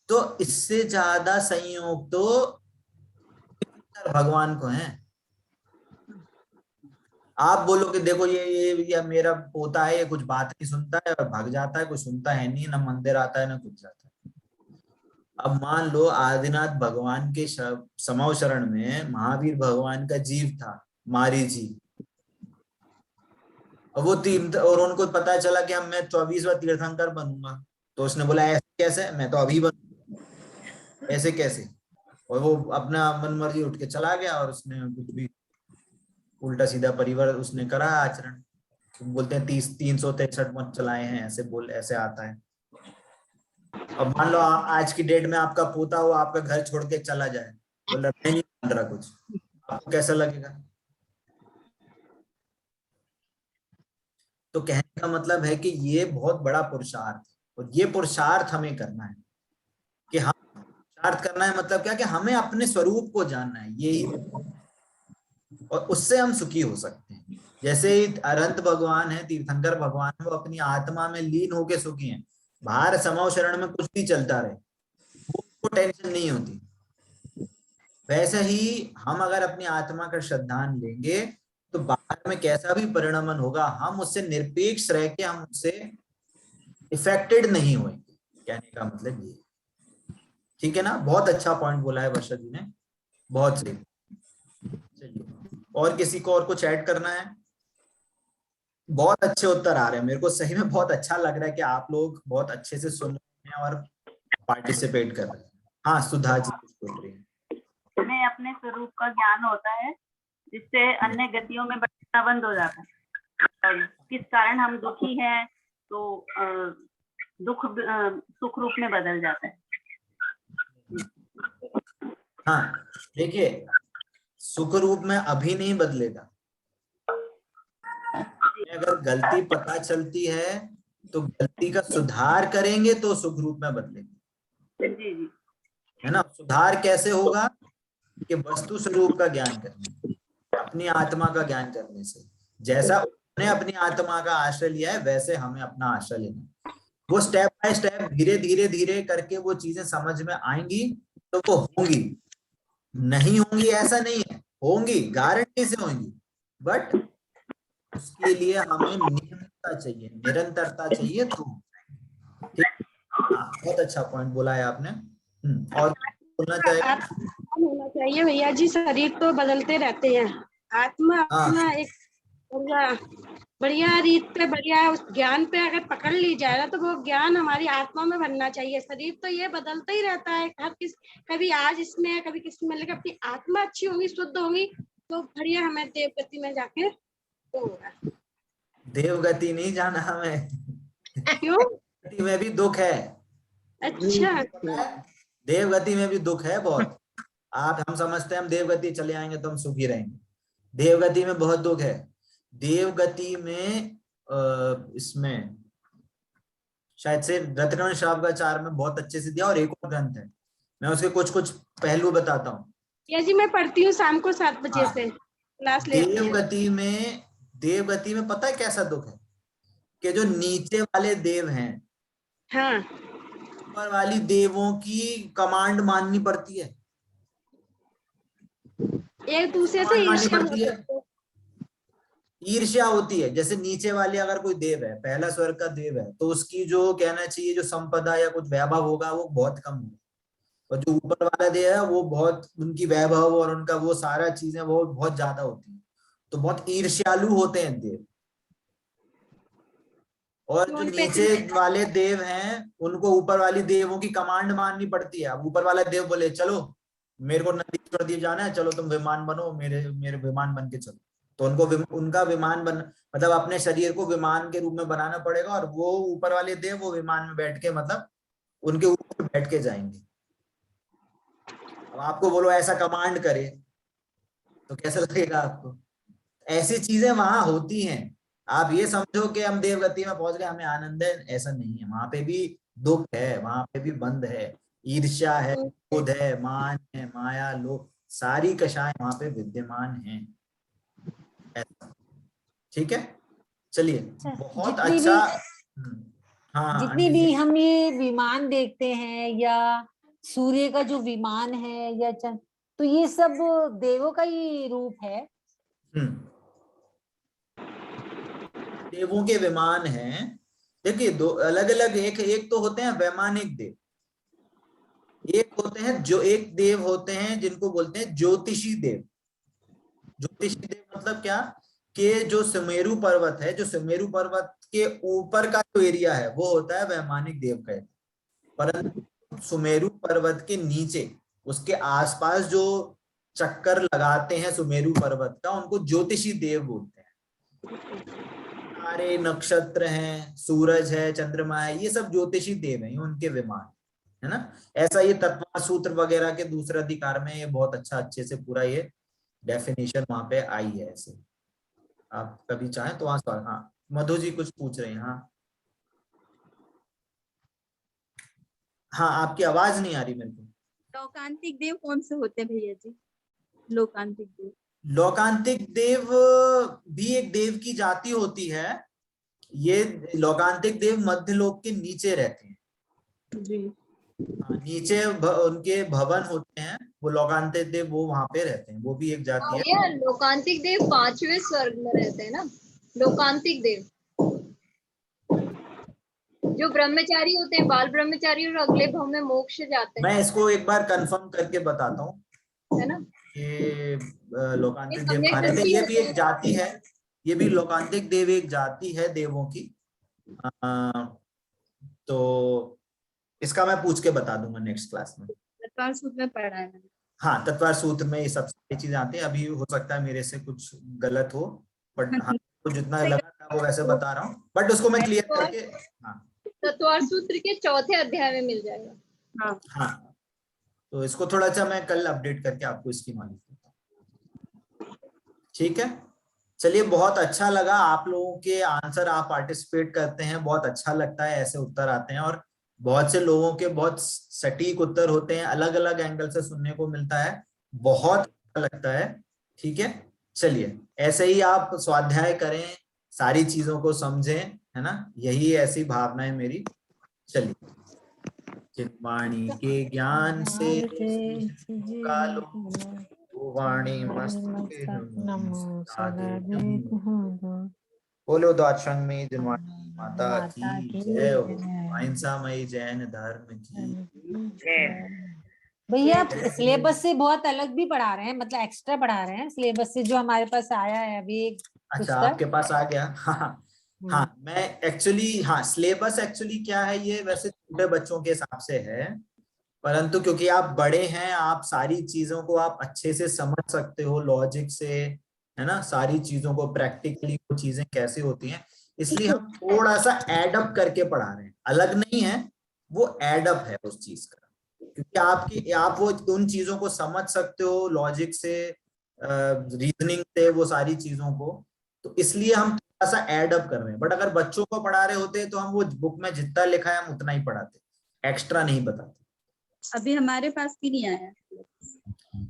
तो इससे ज्यादा संयोग तो भगवान को है। आप बोलो कि देखो ये मेरा पोता है, ये कुछ बात नहीं सुनता है और भाग जाता है, कुछ सुनता है नहीं, ना मंदिर आता है ना कुछ जाता है। अब मान लो आदिनाथ भगवान के समव शरण में महावीर भगवान का जीव था मारी जी, और वो और उनको पता चला कि अब मैं 24वां तीर्थंकर बनूंगा, तो उसने बोला ऐसे कैसे, मैं तो अभी बनूंगा, ऐसे कैसे, और वो अपना मन मर्जी उठ के चला गया और उसने कुछ भी उल्टा सीधा परिवार उसने करा आचरण। बोलते हैं 363 मत चलाए हैं, ऐसे आता है। अब मान लो आज की डेट में आपका पोता हो आपका घर छोड़ के चला जाए, बोला मैं नहीं मान रहा कुछ, आपको कैसा लगेगा। तो कहने का मतलब है कि ये बहुत बड़ा पुरुषार्थ, और ये पुरुषार्थ हमें करना है कि हम पुरुषार्थ करना है, मतलब क्या कि हमें अपने स्वरूप को जानना है, यही, और उससे हम सुखी हो सकते हैं। जैसे ही अरहंत भगवान है, तीर्थंकर भगवान है, वो अपनी आत्मा में लीन होके सुखी हैं, बाहर समव शरण में कुछ भी चलता रहे वो टेंशन नहीं होती। वैसे ही हम अगर अपनी आत्मा का श्रद्धान लेंगे तो बाहर में कैसा भी परिणमन होगा हम उससे निरपेक्ष रह के हम उससे इफेक्टेड नहीं होंगे, कहने का मतलब ये, ठीक है ना। बहुत अच्छा पॉइंट बोला है वर्षा जी ने, बहुत सही। चलिए, और किसी को और कुछ ऐड करना है। बहुत अच्छे उत्तर आ रहे हैं, मेरे को सही में बहुत अच्छा लग रहा है कि आप लोग बहुत अच्छे से सुन रहे हैं और पार्टिसिपेट कर रहे हैं। हाँ सुधा जी कुछ बोल रही है। हमें अपने स्वरूप का ज्ञान होता है जिससे अन्य गतियों में भटकना बंद हो जाता है, और किस कारण हम दुखी हैं तो दुख सुख रूप में बदल जाता है। हाँ देखिए, सुख रूप में अभी नहीं बदलेगा, अगर गलती पता चलती है तो गलती का सुधार करेंगे तो सुख रूप में बदलेंगे, है ना। सुधार कैसे होगा कि वस्तु स्वरूप का ज्ञान करने, अपनी आत्मा का ज्ञान करने से। जैसा उन्होंने अपनी आत्मा का आश्रय लिया है वैसे हमें अपना आश्रय लेना, वो स्टेप बाय स्टेप धीरे धीरे धीरे करके वो चीजें समझ में आएंगी तो वो होंगी, नहीं होंगी ऐसा नहीं है, होंगी, गारंटी से होंगी, बट उसके लिए हमें निरंतरता चाहिए, निरंतरता चाहिए। तो बहुत अच्छा पॉइंट बोला है आपने। और बोलना चाहिए होना चाहिए भैया जी, शरीर तो बदलते रहते हैं, आत्मा अपना एक बढ़िया रीत पे, बढ़िया उस ज्ञान पे अगर पकड़ ली जाए ना तो वो ज्ञान हमारी आत्मा में बनना चाहिए। शरीर तो ये बदलता ही रहता है, कभी आज इसमें है कभी किसमें, लेकिन अपनी आत्मा अच्छी होगी, शुद्ध होगी तो बढ़िया हमें देव गति में जाके होगा। देव गति नहीं जाना हमें, क्यों? गति में भी दुख है। अच्छा, देव गति में भी दुख है बहुत। हम समझते हैं हम देव गति चले आएंगे तो हम सुखी रहेंगे, देव गति में बहुत दुख है। देव गति में इसमें शायद से रत्न श्रावकाचार्य में बहुत अच्छे से दिया, और एक और ग्रंथ है, मैं उसके कुछ कुछ पहलू बताता हूँ। या जी मैं पढ़ती हूँ शाम को 7 बजे से क्लास लेती हूँ। देव गति में पता है कैसा दुख है कि जो नीचे वाले देव हैं, हाँ, ऊपर वाली देवों की कमांड माननी पड़ती है, एक दूसरे से ईर्ष्या होती है। जैसे नीचे वाले अगर कोई देव है, पहला स्वर्ग का देव है, तो उसकी जो कहना चाहिए जो संपदा या कुछ वैभव होगा वो बहुत कम होगा, और जो ऊपर वाला देव है वो बहुत, उनकी वैभव और उनका वो सारा चीजें वो बहुत ज्यादा होती है, तो बहुत ईर्ष्यालु होते हैं देव। और जो नीचे वाले देव हैं उनको ऊपर वाली देवों की कमांड माननी पड़ती है। अब ऊपर वाला देव बोले चलो मेरे को नदी छोड़ दिए जाना है, चलो तुम विमान बनो, मेरे विमान बन के चलो, तो उनका विमान बन मतलब अपने शरीर को विमान के रूप में बनाना पड़ेगा, और वो ऊपर वाले देव वो विमान में बैठ के मतलब उनके ऊपर बैठ के जाएंगे। अब आपको बोलो ऐसा कमांड करे तो कैसा लगेगा आपको? ऐसी चीजें वहां होती हैं। आप ये समझो कि हम देवगति में पहुंच गए, हमें आनंद है, ऐसा नहीं है। वहां पे भी दुख है, वहां पे भी बंध है, ईर्ष्या है, क्रोध है, मान है, माया, लोभ, सारी कषाएं वहां पे विद्यमान हैं। ऐसा, ठीक है, चलिए बहुत जितनी अच्छा। भी हाँ, जितनी भी हम ये विमान देखते हैं या सूर्य का जो विमान है या चंद्र, तो ये सब देवों का ही रूप है। देवों के विमान हैं। देखिए दो अलग अलग, एक तो होते हैं वैमानिक देव, एक होते हैं जो एक देव होते हैं जिनको बोलते हैं ज्योतिषी देव। ज्योतिषी देव मतलब क्या, कि जो सुमेरु पर्वत है, जो सुमेरु पर्वत के ऊपर का जो एरिया है वो होता है वैमानिक देव का। परंतु सुमेरु पर्वत के नीचे उसके आसपास जो चक्कर लगाते हैं सुमेरु पर्वत का, उनको ज्योतिषी देव बोलते हैं। सारे नक्षत्र हैं, सूरज है, चंद्रमा है, ये सब ज्योतिषी देव हैं, उनके विमान है ना। ऐसा ये तत्व सूत्र वगैरह के दूसरे अधिकार में ये बहुत अच्छा अच्छे से पूरा ये डेफिनेशन वहां पे आई है। ऐसे आप कभी चाहें तो वहां सवाल। हाँ मधु जी कुछ पूछ रहे हैं। हाँ हाँ, आपकी आवाज नहीं आ रही मेरे को। लोकांतिक देव कौन से होते हैं भैया जी? लोकांतिक देव, लोकांतिक देव भी एक देव की जाति होती है। ये लोकांतिक देव मध्य लोक के नीचे रहते हैं जी। नीचे उनके भवन होते हैं, वो लोकांतिक देव वो वहां पे रहते हैं, वो भी एक जाति है। ये लोकांतिक देव 5वें स्वर्ग में रहते हैं ना, लोकांतिक देव जो ब्रह्मचारी होते हैं, बाल ब्रह्मचारी, और अगले भाव में मोक्ष जाते हैं। मैं इसको एक बार कंफर्म करके बताता हूँ, है ना। ये लोकांतिक देव कहाँ रहते हैं। ये भी एक जाति है, ये भी लोकांतिक देव एक जाति है देवों की। तो इसका मैं पूछ के बता दूंगा नेक्स्ट क्लास में। तत्वार सूत्र में पढ़ा है मैंने। हाँ तत्वार सूत्र में ये सब सारी चीजें आती हैं। अभी हो सकता है मेरे से कुछ गलत हो, बट हाँ तो जितना लगा था वो वैसे बता रहा हूँ, बट उसको मैं क्लियर करके। हाँ तत्वार सूत्र के 4थे अध्याय में मिल जाएगा। हाँ, तो इसको थोड़ा सा मैं कल अपडेट करके आपको इसकी नॉलेज देता हूँ। ठीक है, चलिए बहुत अच्छा लगा आप लोगों के आंसर, आप पार्टिसिपेट करते हैं, बहुत अच्छा लगता है ऐसे उत्तर आते हैं, और बहुत से लोगों के बहुत सटीक उत्तर होते हैं, अलग अलग एंगल से सुनने को मिलता है, बहुत अच्छा लगता है। ठीक है, चलिए ऐसे ही आप स्वाध्याय करें, सारी चीजों को समझें, है ना, यही ऐसी भावना है मेरी। चलिए, चिन्वाणी के ज्ञान से वाणी मस्तके बोलो दाक्षंग में जिनवाणी माता की जय हो, अहिंसामयी जैन धर्म की। भैया आप सिलेबस से बहुत अलग भी पढ़ा रहे हैं, मतलब एक्स्ट्रा पढ़ा रहे हैं सिलेबस से, जो हमारे पास आया है अभी एक अच्छा आपके पास आ गया। हाँ मैं एक्चुअली, हाँ सिलेबस एक्चुअली क्या है, ये वैसे छोटे बच्चों के हिसाब से है, परंतु क्योंकि आप बड़े हैं, आप सारी चीजों को आप अच्छे से समझ सकते हो लॉजिक से, है ना, सारी चीजों को प्रैक्टिकली वो चीजें कैसे होती हैं, इसलिए हम थोड़ा सा एडअप करके पढ़ा रहे हैं। अलग नहीं है, वो एडअप है उस चीज का, क्योंकि आप वो उन चीजों को समझ सकते हो लॉजिक से, रीजनिंग से, वो सारी चीजों को, तो इसलिए हम थोड़ा सा एडअप कर रहे हैं। बट अगर बच्चों को पढ़ा रहे होते तो हम वो बुक में जितना लिखा है हम उतना ही पढ़ाते, एक्स्ट्रा नहीं बताते। अभी हमारे पास भी नहीं आया।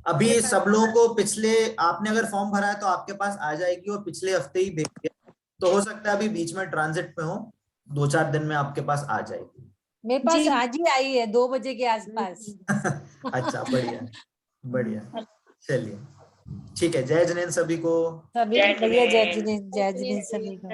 अभी सब लोगों को पिछले, आपने अगर फॉर्म भरा है तो आपके पास आ जाएगी, और पिछले हफ्ते ही भेज दिया, तो हो सकता है अभी बीच में ट्रांजिट में हो, 2-4 दिन में आपके पास आ जाएगी। मेरे पास आज ही आई है 2 बजे के आसपास। अच्छा बढ़िया बढ़िया, चलिए ठीक है, जय जिनेंद्र सभी को। सभी भैया जय जिनेंद्र सभी को।